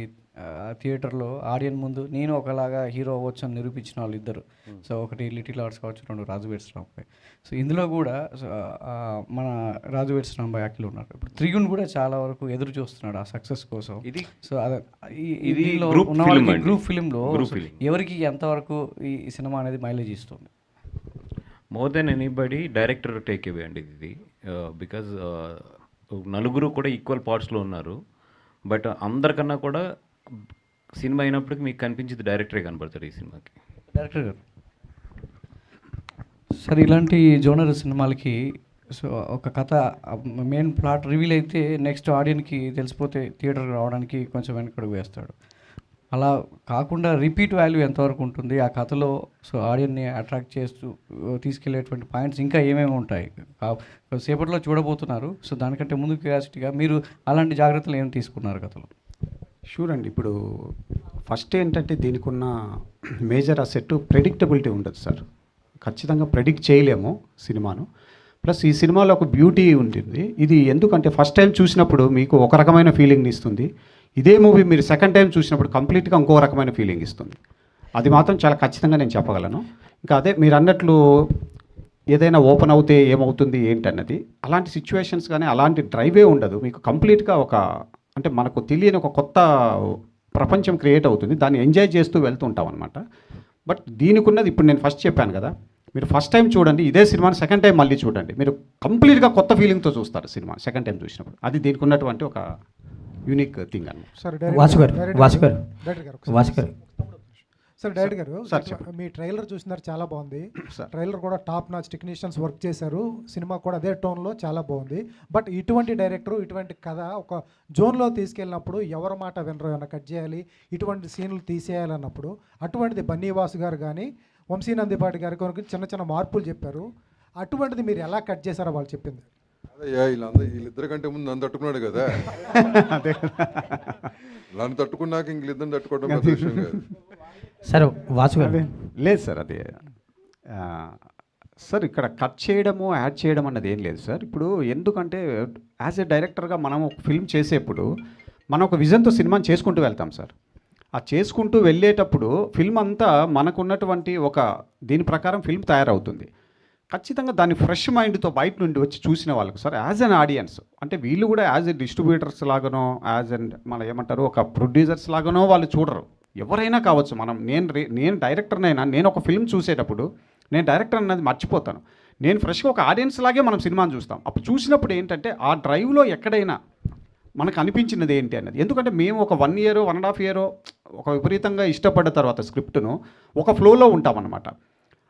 థియేటర్లో ఆడియన్స్ ముందు నేను ఒకలాగా హీరో అవ్వచ్చు అని నిరూపించిన వాళ్ళు ఇద్దరు. సో ఒకటి లిటిల్ ఆర్ట్స్ కావచ్చు, 2 రాజు వెడ్స్ రాంబాయ్. సో ఇందులో కూడా మన రాజు వెడ్స్ రాంబాయ్ యాక్ట్లు ఉన్నారు. ఇప్పుడు త్రిగుణ్ కూడా చాలా వరకు ఎదురు చూస్తున్నాడు ఆ సక్సెస్ కోసం. ఇది సో ఇది గ్రూప్ ఫిలింలో ఎవరికి ఎంతవరకు ఈ సినిమా అనేది మైలేజ్ ఇస్తుంది? More than anybody director take away అండి ఇది. బికాజ్ నలుగురు కూడా ఈక్వల్ పార్ట్స్లో ఉన్నారు. బట్ అందరికన్నా కూడా సినిమా అయినప్పటికీ మీకు కనిపించేది డైరెక్టరే కనబడతాడు ఈ సినిమాకి. డైరెక్టర్ గారు సార్, ఇలాంటి జోనర్ సినిమాలకి సో ఒక కథ మెయిన్ ప్లాట్ రివీల్ అయితే నెక్స్ట్ ఆడియన్కి తెలిసిపోతే థియేటర్కి రావడానికి కొంచెం వెనకడుగు వేస్తాడు. అలా కాకుండా రిపీట్ వాల్యూ ఎంతవరకు ఉంటుంది ఆ కథలో? సో ఆడియన్ని అట్రాక్ట్ చేస్తూ తీసుకెళ్లేటువంటి పాయింట్స్ ఇంకా ఏమేమి ఉంటాయి? సేపట్లో చూడబోతున్నారు. సో దానికంటే ముందు క్యూరియాసిటీగా మీరు అలాంటి జాగ్రత్తలు ఏమి తీసుకున్నారు కథలో? షూర్ అండి. ఇప్పుడు ఫస్ట్ ఏంటంటే దీనికి ఉన్న మేజర్ అసెట్ ప్రెడిక్టబిలిటీ ఉండదు సార్. ఖచ్చితంగా ప్రెడిక్ట్ చేయలేము సినిమాను. ప్లస్ ఈ సినిమాలో ఒక బ్యూటీ ఉంటుంది. ఇది ఎందుకంటే ఫస్ట్ టైం చూసినప్పుడు మీకు ఒక రకమైన ఫీలింగ్ని ఇస్తుంది. ఇదే మూవీ మీరు సెకండ్ టైం చూసినప్పుడు కంప్లీట్గా ఇంకో రకమైన ఫీలింగ్ ఇస్తుంది. అది మాత్రం చాలా ఖచ్చితంగా నేను చెప్పగలను. ఇంకా అదే మీరు అన్నట్లు ఏదైనా ఓపెన్ అవుతే ఏమవుతుంది ఏంటన్నది అలాంటి సిచ్యువేషన్స్ కానీ అలాంటి డ్రైవే ఉండదు. మీకు కంప్లీట్గా ఒక అంటే మనకు తెలియని ఒక కొత్త ప్రపంచం క్రియేట్ అవుతుంది. దాన్ని ఎంజాయ్ చేస్తూ వెళ్తూ ఉంటాం అనమాట. బట్ దీనికి ఉన్నది ఇప్పుడు నేను ఫస్ట్ చెప్పాను కదా, మీరు ఫస్ట్ టైం చూడండి, ఇదే సినిమాని సెకండ్ టైం మళ్ళీ చూడండి, మీరు కంప్లీట్గా కొత్త ఫీలింగ్తో చూస్తారు సినిమా సెకండ్ టైం చూసినప్పుడు. అది దీనికి ఉన్నటువంటి ఒక యూనిక్ థింగ్ అన్నమాట. సార్ డైరెక్టర్ గారు, మీ ట్రైలర్ చూసినారు, చాలా బాగుంది. ట్రైలర్ కూడా టాప్ నాచ్ టెక్నీషియన్స్ వర్క్ చేశారు. సినిమా కూడా అదే టోన్లో చాలా బాగుంది. బట్ ఇటువంటి డైరెక్టర్ ఇటువంటి కథ ఒక జోన్లో తీసుకెళ్ళినప్పుడు ఎవరి మాట వినరు, ఏమైనా కట్ చేయాలి, ఇటువంటి సీన్లు తీసేయాలన్నప్పుడు అటువంటిది బన్నీవాసు గారు కానీ వంశీ నందిపాటి గారి కొరకు చిన్న చిన్న మార్పులు చెప్పారు. అటువంటిది మీరు ఎలా కట్ చేశారో వాళ్ళు చెప్పింది. వీళ్ళిద్దరి కంటే ముందు నన్ను తట్టుకున్నాడు కదా, నన్ను తట్టుకున్నాక వీళ్ళిద్దరిని తట్టుకోవడం సార్ వాసు గారు లేదు సార్. అది సార్ ఇక్కడ కట్ చేయడము యాడ్ చేయడం అన్నది ఏం లేదు సార్. ఇప్పుడు ఎందుకంటే యాజ్ ఎ డైరెక్టర్గా మనం ఒక ఫిల్మ్ చేసేప్పుడు మనం ఒక విజన్తో సినిమాని చేసుకుంటూ వెళ్తాం సార్. ఆ చేసుకుంటూ వెళ్ళేటప్పుడు ఫిల్మ్ అంతా మనకున్నటువంటి ఒక దీని ప్రకారం ఫిల్మ్ తయారవుతుంది. ఖచ్చితంగా దాన్ని ఫ్రెష్ మైండ్తో బయట నుండి వచ్చి చూసిన వాళ్ళకు సార్ యాజ్ అన్ ఆడియన్స్ అంటే వీళ్ళు కూడా యాజ్ ఎ డిస్ట్రిబ్యూటర్స్ లాగానో యాజ్ అన్ మన ఏమంటారు ఒక ప్రొడ్యూసర్స్ లాగానో వాళ్ళు చూడరు. ఎవరైనా కావచ్చు. నేను డైరెక్టర్నైనా నేను ఒక ఫిల్మ్ చూసేటప్పుడు నేను డైరెక్టర్ అన్నది మర్చిపోతాను. నేను ఫ్రెష్గా ఒక ఆడియన్స్ లాగే మనం సినిమాని చూస్తాం. అప్పుడు చూసినప్పుడు ఏంటంటే ఆ డ్రైవ్లో ఎక్కడైనా మనకు అనిపించినది ఏంటి అన్నది. ఎందుకంటే మేము ఒక 1 year 1.5 year ఒక విపరీతంగా ఇష్టపడ్డ తర్వాత స్క్రిప్ట్ను ఒక ఫ్లోలో ఉంటామన్నమాట.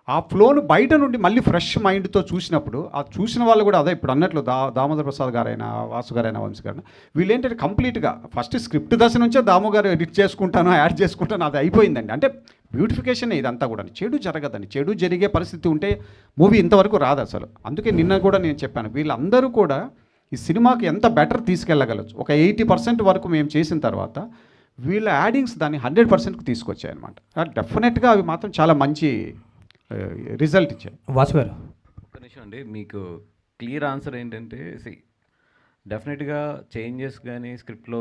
ఆ ఫ్లోను బయట నుండి మళ్ళీ ఫ్రెష్ మైండ్తో చూసినప్పుడు ఆ చూసిన వాళ్ళు కూడా అదే ఇప్పుడు అన్నట్లు దామోదర్ ప్రసాద్ గారైనా వాసు గారైనా వంశీ గారైనా వీళ్ళు ఏంటంటే కంప్లీట్గా ఫస్ట్ స్క్రిప్ట్ దశ నుంచే దాము గారు ఎడిట్ చేసుకుంటాను యాడ్ చేసుకుంటాను అది అయిపోయిందండి. అంటే బ్యూటిఫికేషన్ ఇదంతా కూడా చెడు జరగదండి. చెడు జరిగే పరిస్థితి ఉంటే మూవీ ఇంతవరకు రాదు అసలు. అందుకే నిన్న కూడా నేను చెప్పాను వీళ్ళందరూ కూడా ఈ సినిమాకి ఎంత బెటర్ తీసుకెళ్ళగలచ్చు. ఒక 80% వరకు మేము చేసిన తర్వాత వీళ్ళ యాడింగ్స్ దాన్ని 100%కి తీసుకొచ్చాయన్నమాట. డెఫినెట్గా అవి మాత్రం చాలా మంచి రిజల్ట్ ఇచ్చాయి. వాసు గారు ఒక్క నిమిషం అండి. మీకు క్లియర్ ఆన్సర్ ఏంటంటే డెఫినెట్గా చేంజెస్ కానీ స్క్రిప్ట్లో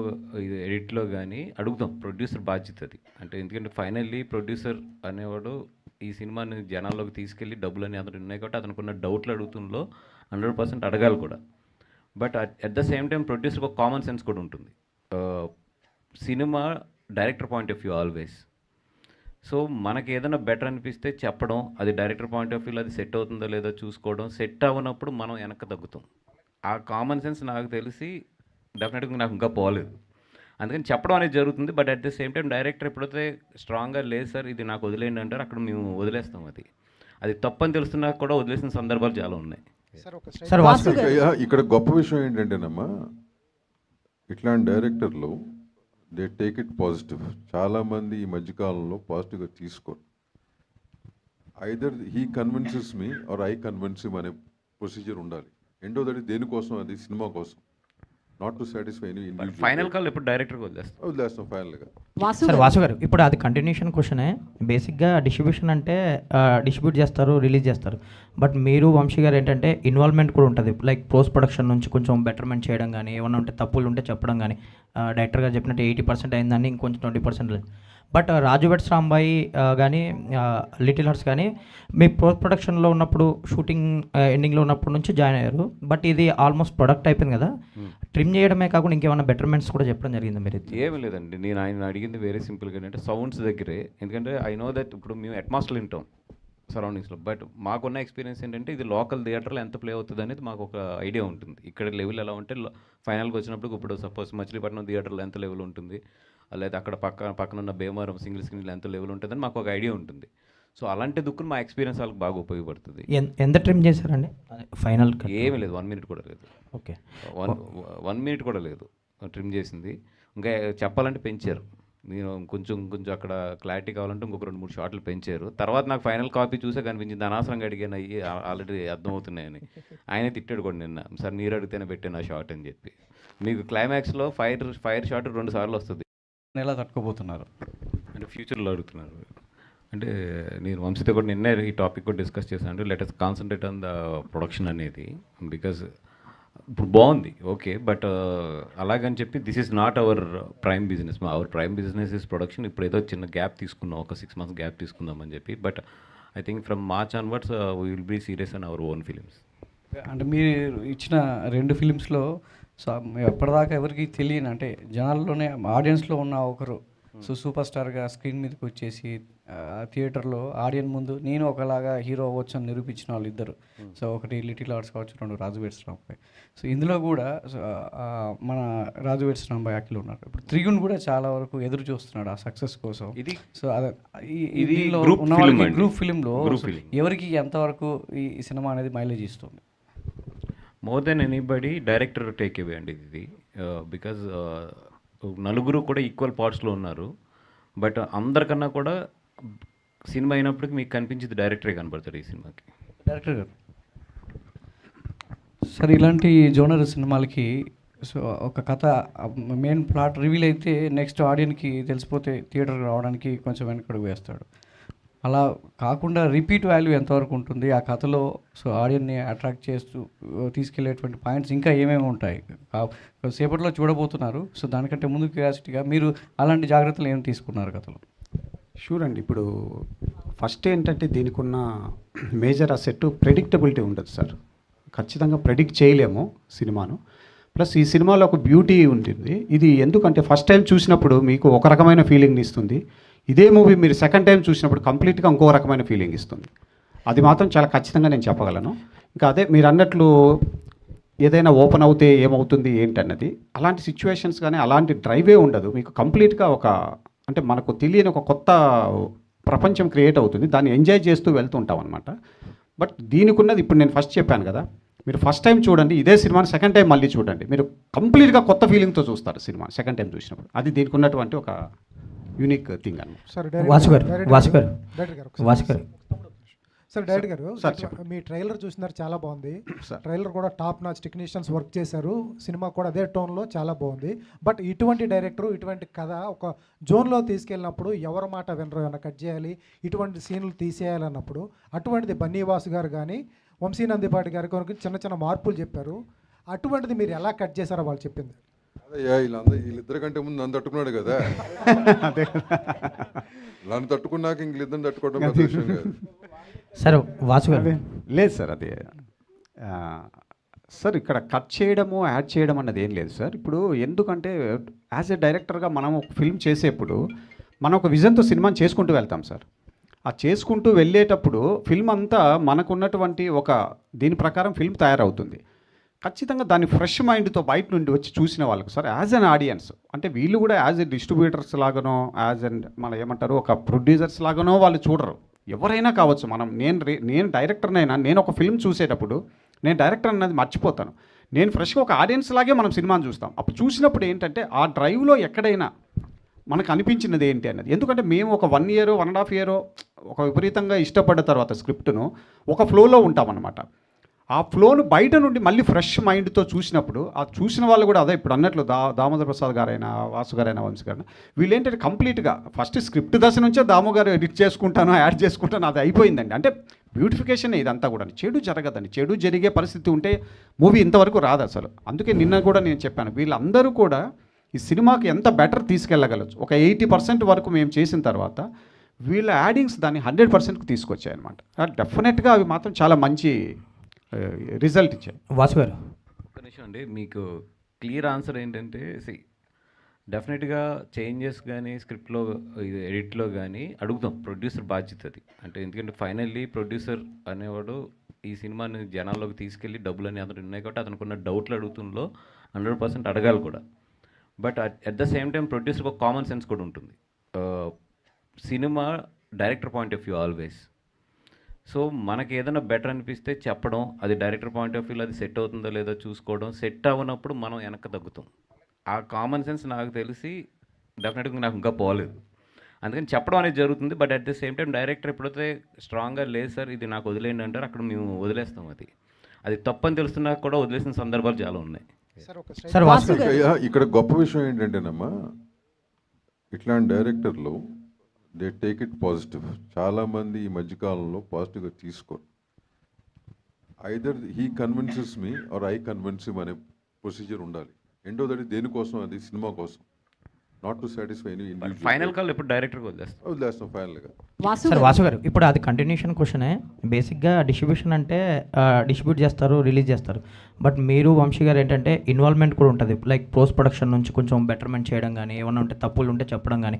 ఎడిట్లో కానీ అడుగుతాం. ప్రొడ్యూసర్ బాధ్యత అది. అంటే ఎందుకంటే ఫైనల్లీ ప్రొడ్యూసర్ అనేవాడు ఈ సినిమాని జనాల్లోకి తీసుకెళ్ళి డబ్బులని అతను ఉన్నాయి కాబట్టి అతనుకున్న డౌట్లు అడుగుతుందో 100% అడగాలి కూడా. But at the same time ప్రొడ్యూసర్కి ఒక కామన్ సెన్స్ కూడా ఉంటుంది. Cinema director point of view always. So మనకి ఏదైనా బెటర్ అనిపిస్తే చెప్పడం, అది డైరెక్టర్ పాయింట్ ఆఫ్ వ్యూలో అది సెట్ అవుతుందో లేదో చూసుకోవడం, సెట్ అవ్వనప్పుడు మనం వెనక్కి తగ్గుతాం. ఆ కామన్ సెన్స్ నాకు తెలిసి డెఫినెట్గా నాకు ఇంకా పోలేదు. అందుకని చెప్పడం అనేది జరుగుతుంది. But at the same time director ఎప్పుడైతే స్ట్రాంగ్గా లేదు సార్ ఇది నాకు వదిలేయండి అంటారు అక్కడ మేము వదిలేస్తాం. అది తప్పని తెలుస్తున్నా కూడా వదిలేసిన సందర్భాలు చాలా ఉన్నాయి. ఇక్కడ గొప్ప విషయం ఏంటంటేనమ్మా ఇట్లాంటి డైరెక్టర్లు దే టేక్ ఇట్ పాజిటివ్. చాలామంది ఈ మధ్యకాలంలో పాజిటివ్గా తీసుకోరు. Either he convinces me or I convince him అనే ప్రొసీజర్ ఉండాలి. రెండోది దేనికోసం, అది సినిమా కోసం, not to satisfy any individual. Final call ఎప్పుడు డైరెక్టర్కి వదిలేస్తాం ఫైనల్గా. సార్ వాసు గారు, ఇప్పుడు అది కంటిన్యూషన్ క్వశ్చనే. బేసిక్గా డిస్ట్రిబ్యూషన్ అంటే డిస్ట్రిబ్యూట్ చేస్తారు, రిలీజ్ చేస్తారు. బట్ మీరు వంశీ గారు ఏంటంటే ఇన్వాల్వ్మెంట్ కూడా ఉంటుంది. లైక్ పోస్ట్ ప్రొడక్షన్ నుంచి కొంచెం బెటర్మెంట్ చేయడం కానీ, ఏమైనా ఉంటే తప్పులు ఉంటే చెప్పడం కానీ, డైరెక్టర్ గారు చెప్పినట్టు 80% అయిందని ఇంకొంచెం 20% లేదు. బట్ రాజు వెడ్స్ రాంబాయి కానీ లిటిల్ హార్ట్స్ కానీ మీ పోస్ట్ ప్రొడక్షన్లో ఉన్నప్పుడు, షూటింగ్ ఎండింగ్లో ఉన్నప్పటి నుంచి జాయిన్ అయ్యారు. బట్ ఇది ఆల్మోస్ట్ ప్రొడక్ట్ అయిపోయింది కదా, ట్రిమ్ చేయడమే కాకుండా ఇంకేమైనా బెటర్మెంట్స్ కూడా చెప్పడం జరిగింది మీరు? ఏమీ లేదండి, నేను ఆయన అడిగింది వేరే సింపుల్గా ఏంటంటే సౌండ్స్ దగ్గరే. ఎందుకంటే ఐ నో దట్ ఇప్పుడు మేము అట్మాస్ఫియర్ వింటాం సరౌండింగ్స్లో, బట్ మాకున్న ఎక్స్పీరియన్స్ ఏంటంటే ఇది లోకల్ థియేటర్లో ఎంత ప్లే అవుతుంది అనేది మాకు ఒక ఐడియా ఉంటుంది. ఇక్కడ లెవెల్ ఎలా ఉంటే ఫైనల్కి వచ్చినప్పుడు ఇప్పుడు సపోజ్ మచిలీపట్నం థియేటర్లో ఎంత లెవెల్ ఉంటుంది, లేదా అక్కడ పక్కన ఉన్న భీమవరం సింగిల్ స్క్రీన్లో ఎంత లెవెల్ ఉంటుందని మాకు ఒక ఐడియా ఉంటుంది. సో అలాంటి దుక్కుని మా ఎక్స్పీరియన్స్ వాళ్ళకి బాగా ఉపయోగపడుతుంది. ఎంత ట్రిమ్ చేశారండి ఫైనల్? ఏమీ లేదు, 1 minute కూడా లేదు. ఓకే, 1 minute కూడా లేదు ట్రిమ్ చేసింది. ఇంకా చెప్పాలంటే పెంచారు. నేను కొంచెం అక్కడ క్లారిటీ కావాలంటే ఇంకొక 2-3 షాట్లు పెంచారు. తర్వాత నాకు ఫైనల్ కాపీ చూసే కనిపించింది, అనవసరంగా అడిగాను, అయ్యి ఆల్రెడీ అర్థమవుతున్నాయని. ఆయనే తిట్టాడు కూడా నిన్న, సార్ మీరు అడిగితేనే పెట్టాను ఆ షాట్ అని చెప్పి. మీకు క్లైమాక్స్లో ఫైర్ షాట్ 2 సార్లు వస్తుంది. ఎలా తట్టుకోబోతున్నారు అంటే ఫ్యూచర్లో అడుగుతున్నారు. అంటే నేను వంశీతో కూడా నిన్నే ఈ టాపిక్ కూడా డిస్కస్ చేశాను. అంటే let us concentrate on the production అనేది. బికాజ్ ఇప్పుడు బాగుంది ఓకే, బట్ అలాగని చెప్పి this is not our prime business. Our prime business is production. ఇప్పుడు ఏదో చిన్న గ్యాప్ తీసుకున్నాం, ఒక 6 months గ్యాప్ తీసుకుందామని చెప్పి. But I think from March onwards we will be serious on our own films. అంటే మీరు ఇచ్చిన 2 ఫిలిమ్స్లో సో ఎప్పటిదాకా ఎవరికి తెలియని, అంటే జనాల్లోనే ఆడియన్స్లో ఉన్న ఒకరు సో సూపర్ స్టార్గా స్క్రీన్ మీదకి వచ్చేసి థియేటర్లో ఆడియన్స్ ముందు నేను ఒకలాగా హీరో అవ్వచ్చు అని నిరూపించిన వాళ్ళు ఇద్దరు. సో ఒకటి లిటిల్ హార్ట్స్ కావచ్చు, 2 రాజు వెడ్స్ రాంబాయ్. సో ఇందులో కూడా మన రాజు వెడ్స్ రాంబాయ్ యాక్టివ్లో ఉన్నారు. ఇప్పుడు త్రిగుణ్ కూడా చాలా వరకు ఎదురు చూస్తున్నాడు ఆ సక్సెస్ కోసం. సో అదే గ్రూప్ ఫిలింలో ఎవరికి ఎంతవరకు ఈ సినిమా అనేది మైలేజ్ ఇస్తుంది? More than anybody director take away అండి ఇది. బికాజ్ నలుగురు కూడా ఈక్వల్ పార్ట్స్లో ఉన్నారు. బట్ అందరికన్నా కూడా సినిమా అయినప్పటికీ మీకు కనిపించేది డైరెక్టరే కనబడతాడు ఈ సినిమాకి. డైరెక్టర్ గారు సార్, ఇలాంటి జోనర్ సినిమాలకి సో ఒక కథ మెయిన్ ప్లాట్ రివీల్ అయితే నెక్స్ట్ ఆడియన్కి తెలిసిపోతే థియేటర్కి రావడానికి కొంచెం వెనకడుగు వేస్తాడు. అలా కాకుండా రిపీట్ వాల్యూ ఎంతవరకు ఉంటుంది ఆ కథలో? సో ఆడియన్ని అట్రాక్ట్ చేస్తూ తీసుకెళ్లేటువంటి పాయింట్స్ ఇంకా ఏమేమి ఉంటాయి? సేపట్లో చూడబోతున్నారు. సో దానికంటే ముందు క్యూరియాసిటీగా మీరు అలాంటి జాగ్రత్తలు ఏమి తీసుకున్నారు కథలో? షూర్ అండి. ఇప్పుడు ఫస్ట్ ఏంటంటే దీనికి ఉన్న మేజర్ అసెట్ ప్రెడిక్టబిలిటీ ఉండదు సార్. ఖచ్చితంగా ప్రెడిక్ట్ చేయలేము సినిమాను. ప్లస్ ఈ సినిమాలో ఒక బ్యూటీ ఉంటుంది. ఇది ఎందుకంటే ఫస్ట్ టైం చూసినప్పుడు మీకు ఒక రకమైన ఫీలింగ్ని ఇస్తుంది. ఇదే మూవీ మీరు సెకండ్ టైం చూసినప్పుడు కంప్లీట్గా ఇంకో రకమైన ఫీలింగ్ ఇస్తుంది. అది మాత్రం చాలా ఖచ్చితంగా నేను చెప్పగలను. ఇంకా అదే మీరు అన్నట్లు ఏదైనా ఓపెన్ అవుతే ఏమవుతుంది ఏంటన్నది, అలాంటి సిచ్యువేషన్స్ కానీ అలాంటి డ్రైవే ఉండదు. మీకు కంప్లీట్గా ఒక అంటే మనకు తెలియని ఒక కొత్త ప్రపంచం క్రియేట్ అవుతుంది. దాన్ని ఎంజాయ్ చేస్తూ వెళ్తుంటాం అనమాట. బట్ దీనికి ఉన్నది ఇప్పుడు నేను ఫస్ట్ చెప్పాను కదా, మీరు ఫస్ట్ టైం చూడండి, ఇదే సినిమాని సెకండ్ టైం మళ్ళీ చూడండి, మీరు కంప్లీట్గా కొత్త ఫీలింగ్తో చూస్తారు సినిమా సెకండ్ టైం చూసినప్పుడు. అది దీనికి ఉన్నటువంటి ఒక యూనిక్ థింగ్ అనమాట. సార్ డైరెక్టర్ గారు, మీ ట్రైలర్ చూసినారు, చాలా బాగుంది. ట్రైలర్ కూడా టాప్ నాచ్ టెక్నీషియన్స్ వర్క్ చేశారు. సినిమా కూడా అదే టోన్లో చాలా బాగుంది. బట్ ఇటువంటి డైరెక్టర్ ఇటువంటి కథ ఒక జోన్లో తీసుకెళ్ళినప్పుడు ఎవరి మాట వినరు, ఏమైనా కట్ చేయాలి, ఇటువంటి సీన్లు తీసేయాలన్నప్పుడు అటువంటిది బన్నీవాసు గారు కానీ వంశీ నందిపాటి గారి చిన్న మార్పులు చెప్పారు. అటువంటిది మీరు ఎలా కట్ చేశారో వాళ్ళు చెప్పింది. అదే వీళ్ళిద్దరి కంటే ముందు నన్ను తట్టుకున్నాడు కదా, నన్ను తట్టుకున్నాక ఇంక తట్టుకోవడం సార్ వాసు గారు. లేదు సార్, అదే సార్ ఇక్కడ కట్ చేయడము యాడ్ చేయడం అన్నది ఏం లేదు సార్. ఇప్పుడు ఎందుకంటే యాజ్ ఎ డైరెక్టర్గా మనం ఒక ఫిల్మ్ చేసేప్పుడు మనం ఒక విజన్తో సినిమాని చేసుకుంటూ వెళ్తాం సార్. ఆ చేసుకుంటూ వెళ్ళేటప్పుడు ఫిల్మ్ అంతా మనకున్నటువంటి ఒక దీని ప్రకారం ఫిల్మ్ తయారవుతుంది. ఖచ్చితంగా దాన్ని ఫ్రెష్ మైండ్తో బయట నుండి వచ్చి చూసిన వాళ్ళకు సార్ యాజ్ అన్ ఆడియన్స్, అంటే వీళ్ళు కూడా యాజ్ ఎ డిస్ట్రిబ్యూటర్స్ లాగానో యాజ్ అన్ మన ఏమంటారు ఒక ప్రొడ్యూసర్స్ లాగానో వాళ్ళు చూడరు. ఎవరైనా కావచ్చు. నేను డైరెక్టర్నైనా నేను ఒక ఫిల్మ్ చూసేటప్పుడు నేను డైరెక్టర్ అన్నది మర్చిపోతాను. నేను ఫ్రెష్గా ఒక ఆడియన్స్ లాగే మనం సినిమాని చూస్తాం. అప్పుడు చూసినప్పుడు ఏంటంటే ఆ డ్రైవ్లో ఎక్కడైనా మనకు అనిపించినది ఏంటి అన్నది. ఎందుకంటే మేము ఒక 1 year 1.5 year ఒక విపరీతంగా ఇష్టపడ్డ తర్వాత స్క్రిప్ట్ను ఒక ఫ్లోలో ఉంటామన్నమాట. ఆ ఫ్లోను బయట నుండి మళ్ళీ ఫ్రెష్ మైండ్తో చూసినప్పుడు ఆ చూసిన వాళ్ళు కూడా అదే ఇప్పుడు అన్నట్లు దామోదర్ ప్రసాద్ గారైనా, వాసు గారైనా, వంశీ గారైనా వీళ్ళేంటంటే కంప్లీట్గా ఫస్ట్ స్క్రిప్ట్ దశ నుంచే దాము గారు ఎడిట్ చేసుకుంటాను, యాడ్ చేసుకుంటాను, అది అయిపోయిందండి. అంటే బ్యూటిఫికేషన్ ఇదంతా కూడా. చెడు జరగదండి. చెడు జరిగే పరిస్థితి ఉంటే మూవీ ఇంతవరకు రాదు అసలు. అందుకే నిన్న కూడా నేను చెప్పాను, వీళ్ళందరూ కూడా ఈ సినిమాకి ఎంత బెటర్ తీసుకెళ్ళగలచ్చు. ఒక 80% వరకు మేము చేసిన తర్వాత వీళ్ళ యాడింగ్స్ దాన్ని 100%కి తీసుకొచ్చాయన్నమాట. డెఫినెట్గా అవి మాత్రం చాలా మంచి రిజల్ట్ ఇచ్చాయి. వాసు గారు ఒక్క నిమిషం అండి, మీకు క్లియర్ ఆన్సర్ ఏంటంటే డెఫినెట్గా చేంజెస్ కానీ స్క్రిప్ట్లో ఎడిట్లో కానీ అడుగుతాం. ప్రొడ్యూసర్ బాధ్యత అది. అంటే ఎందుకంటే ఫైనల్లీ ప్రొడ్యూసర్ అనేవాడు ఈ సినిమాని జనాల్లోకి తీసుకెళ్ళి డబ్బులని అతను ఉన్నాయి కాబట్టి అతనుకున్న డౌట్లు అడుగుతుందో 100% అడగాలి కూడా. But at the same time ప్రొడ్యూసర్కి ఒక కామన్ సెన్స్ కూడా ఉంటుంది. Cinema director point of view always. So మనకి ఏదైనా బెటర్ అనిపిస్తే చెప్పడం, అది డైరెక్టర్ పాయింట్ ఆఫ్ వ్యూలో అది సెట్ అవుతుందో లేదో చూసుకోవడం. సెట్ అవ్వనప్పుడు మనం వెనక్కి తగ్గుతాం. ఆ కామన్ సెన్స్ నాకు తెలిసి డెఫినెట్గా నాకు ఇంకా పోలేదు. అందుకని చెప్పడం అనేది జరుగుతుంది. But at the same time director ఎప్పుడైతే స్ట్రాంగ్గా లేదు సార్ ఇది నాకు వదిలేయండి అంటారు, అక్కడ మేము వదిలేస్తాం. అది తప్పని తెలుస్తున్నా కూడా వదిలేసిన సందర్భాలు చాలా ఉన్నాయి. ఇక్కడ గొప్ప విషయం ఏంటంటేనమ్మా, ఇట్లాంటి డైరెక్టర్లు దే టేక్ ఇట్ పాజిటివ్. చాలామంది ఈ మధ్యకాలంలో పాజిటివ్గా తీసుకోరు. Either he convinces me or I convince him అనే ప్రొసీజర్ ఉండాలి. రెండోది దేనికోసం, అది సినిమా కోసం, not to satisfy any individual. Final call ఎప్పుడు డైరెక్టర్కి వదిలేస్తాం ఫైనల్గా. సార్ వాసు గారు ఇప్పుడు అది కంటిన్యూషన్ క్వశ్చనే. బేసిక్గా డిస్ట్రిబ్యూషన్ అంటే డిస్ట్రిబ్యూట్ చేస్తారు, రిలీజ్ చేస్తారు. బట్ మీరు వంశీ గారు ఏంటంటే ఇన్వాల్వ్మెంట్ కూడా ఉంటుంది. లైక్ పోస్ట్ ప్రొడక్షన్ నుంచి కొంచెం బెటర్మెంట్ చేయడం కానీ, ఏమైనా ఉంటే తప్పులు ఉంటే చెప్పడం కానీ,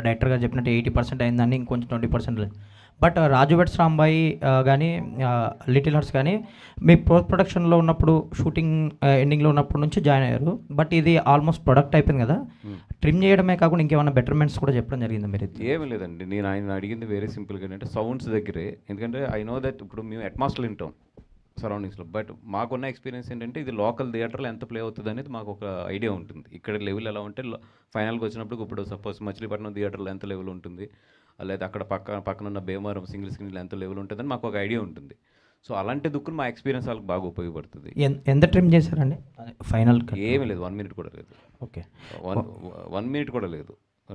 డైరెక్టర్ గారు చెప్పినట్టు 80% అయిందని ఇంకొంచెం 20% లేదు. బట్ రాజు వెడ్స్ రాంబాయి కానీ లిటిల్ హార్ట్స్ కానీ మీ పోస్ట్ ప్రొడక్షన్లో ఉన్నప్పుడు షూటింగ్ ఎండింగ్లో ఉన్నప్పటి నుంచి జాయిన్ అయ్యారు. బట్ ఇది ఆల్మోస్ట్ ప్రొడక్ట్ అయిపోయింది కదా, ట్రిమ్ చేయడమే కాకుండా ఇంకేమైనా బెటర్మెంట్స్ కూడా చెప్పడం జరిగింది మీరు? ఏమీ లేదండి, నేను ఆయన అడిగింది వెరీ సింపుల్గా ఏంటంటే సౌండ్స్ దగ్గరే. ఎందుకంటే ఐ నో దట్ ఇప్పుడు మేము అట్మాస్ఫియర్ వింటాం సరౌండింగ్స్లో. బట్ మాకున్న ఎక్స్పీరియన్స్ ఏంటంటే ఇది లోకల్ థియేటర్లో ఎంత ప్లే అవుతుంది అనేది మాకు ఒక ఐడియా ఉంటుంది. ఇక్కడ లెవెల్ ఎలా ఉంటే ఫైనల్గా వచ్చినప్పుడు ఇప్పుడు సపోజ్ మచిలీపట్నం థియేటర్లో ఎంత లెవెల్ ఉంటుంది, లేదా అక్కడ పక్కన ఉన్న భీమవరం సింగిల్ స్క్రీన్లో ఎంత లెవెల్ ఉంటుందని మాకు ఒక ఐడియా ఉంటుంది. సో అలాంటి దుక్కుని మా ఎక్స్పీరియన్స్ వాళ్ళకి బాగా ఉపయోగపడుతుంది. ఎంత ట్రిమ్ చేశారండి ఫైనల్? ఏమీ లేదు, 1 minute కూడా లేదు. ఓకే, 1 minute కూడా లేదు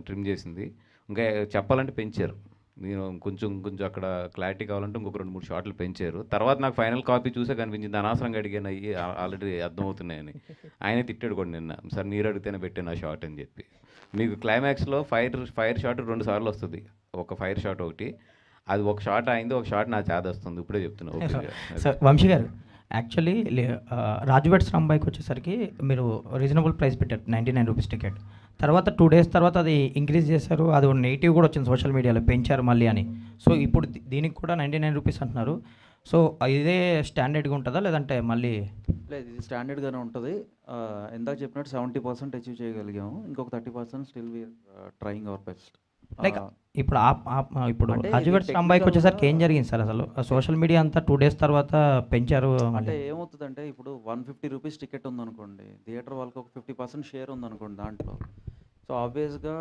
ట్రిమ్ చేసింది. ఇంకా చెప్పాలంటే పెంచారు. నేను కొంచెం అక్కడ క్లారిటీ కావాలంటే ఇంకొక 2-3 షాట్లు పెంచారు. తర్వాత నాకు ఫైనల్ కాపీ చూసే కనిపించింది, అనవసరంగా అడిగాను అయ్యి ఆల్రెడీ అర్థమవుతున్నాయని. ఆయనే తిట్టాడు కూడా నిన్న, సార్ మీరు అడిగితేనే పెట్టాను ఆ షాట్ అని చెప్పి. మీకు క్లైమాక్స్లో ఫైర్ షాట్ 2 సార్లు వస్తుంది. ఒక ఫైర్ షాట్ ఒకటి, అది ఒక షాట్ అయింది, ఒక షాట్ నా చేత వస్తుంది. ఇప్పుడే చెప్తున్నా. సార్ వంశీ గారు యాక్చువల్లీ రాజు వెడ్స్ రాంబాయికి వచ్చేసరికి మీరు రీజనబుల్ ప్రైస్ పెట్టారు, 99 రూపీస్ టికెట్. తర్వాత 2 days తర్వాత అది ఇంక్రీజ్ చేశారు, అది నెగిటివ్ కూడా వచ్చింది సోషల్ మీడియాలో, పెంచారు మళ్ళీ అని. సో ఇప్పుడు దీనికి కూడా 99 రూపీస్ అంటున్నారు. సో ఇదే స్టాండర్డ్గా ఉంటుందా లేదంటే మళ్ళీ? లేదు, ఇది స్టాండర్డ్గానే ఉంటుంది. ఇందాక చెప్పినట్టు 70% అచీవ్ చేయగలిగాము. ఇంకొక 30% still we are trying our best. Like ఇప్పుడు ఇప్పుడు రాజు వెడ్స్ రాంబాయికి వచ్చేసరికి ఏం జరిగింది సార్ అసలు? సోషల్ మీడియా అంతా 2 days తర్వాత పెంచారు. అంటే ఏమవుతుందంటే ఇప్పుడు 150 రూపీస్ టికెట్ ఉందనుకోండి, థియేటర్ వాళ్ళకి ఒక 50% షేర్ ఉందనుకోండి దాంట్లో. సో ఆబ్వియస్గా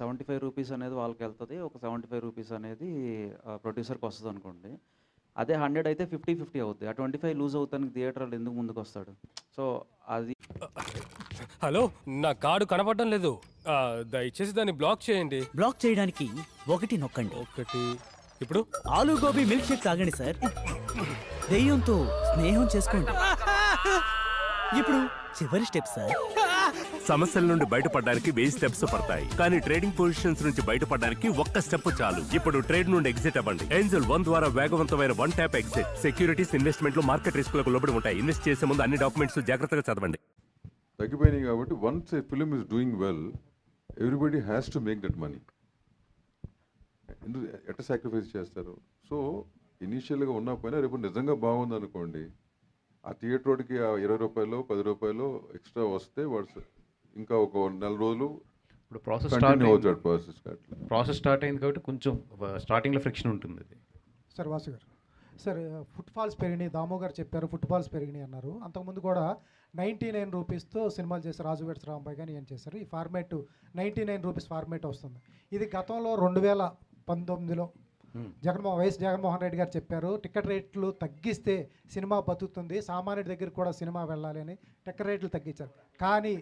75 రూపీస్ అనేది వాళ్ళకి వెళ్తుంది, ఒక 75 రూపీస్ అనేది ప్రొడ్యూసర్కి వస్తుంది అనుకోండి. అదే 100 అయితే 50-50 అవుతుంది. ఆ 25 లూజ్ అవుతానికి థియేటర్ వాళ్ళు ఎందుకు ముందుకు వస్తాడు? సో అది. హలో, నా కార్డు కనపడడం లేదు, దయచేసి దాన్ని బ్లాక్ చేయండి. బ్లాక్ చేయడానికి 1 నొక్కండి. 1 ఇప్పుడు ఆలూ గోబీ మిల్క్ షేక్ తాగండి సార్. దెయ్యంతో స్నేహం చేసుకోండి. ఇప్పుడు చివరి స్టెప్ సార్. సమస్యల నుండి బయటపడడానికి 1000 స్టెప్స్ పడతాయి, కానీ ట్రేడింగ్ పొజిషన్స్ నుంచి బయటపడడానికి 1 స్టెప్ చాలు. ఇప్పుడు ట్రేడ్ నుండి ఎగ్జిట్ అవ్వండి. ఏంజల్ 1 ద్వారా వేగవంతమైన 1 tap ఎగ్జిట్. సెక్యూరిటీస్, ఇన్వెస్ట్మెంట్లు మార్కెట్ రిస్కులకు లోబడి ఉంటాయి. ఇన్వెస్ట్ చేసే ముందు అన్ని డాక్యుమెంట్స్ జాగ్రత్తగా చదవండి. తగ్గిపోయినాయి కాబట్టి once A film is doing well, everybody has to make that money. ఎట్లా సాక్రిఫైస్ చేస్తారు? సో ఇనీషియల్గా ఉన్నా పోయినా రేపు నిజంగా బాగుంది అనుకోండి, ఆ థియేటర్ రోడ్కి ఆ 20 రూపాయలు 10 రూపాయలు ఎక్స్ట్రా వస్తే వాడు ఇంకా ఒక 4 రోజులు ఇప్పుడు ప్రాసెస్ స్టార్ట్ అయింది కాబట్టి కొంచెం స్టార్టింగ్లో ఫ్రిక్షన్ ఉంటుంది. సార్ వాసు గారు, సార్ ఫుట్ ఫాల్స్ పెరిగినాయి, దాము గారు చెప్పారు ఫుట్ ఫాల్స్ పెరిగినాయి అన్నారు. అంతకుముందు కూడా 99 రూపీస్తో సినిమాలు చేశారు, రాజు వెడ్స్ రాంబాయ్ కానీ ఏం చేశారు. ఈ ఫార్మేట్ 99 రూపీస్ ఫార్మేట్ వస్తుంది. ఇది గతంలో 2019లో జగన్మోహన్ రెడ్డి గారు చెప్పారు టికెట్ రేట్లు తగ్గిస్తే సినిమా బతుకుతుంది, సామాన్యుడి దగ్గర కూడా సినిమా వెళ్ళాలి అని టికెట్ రేట్లు తగ్గించారు. కానీ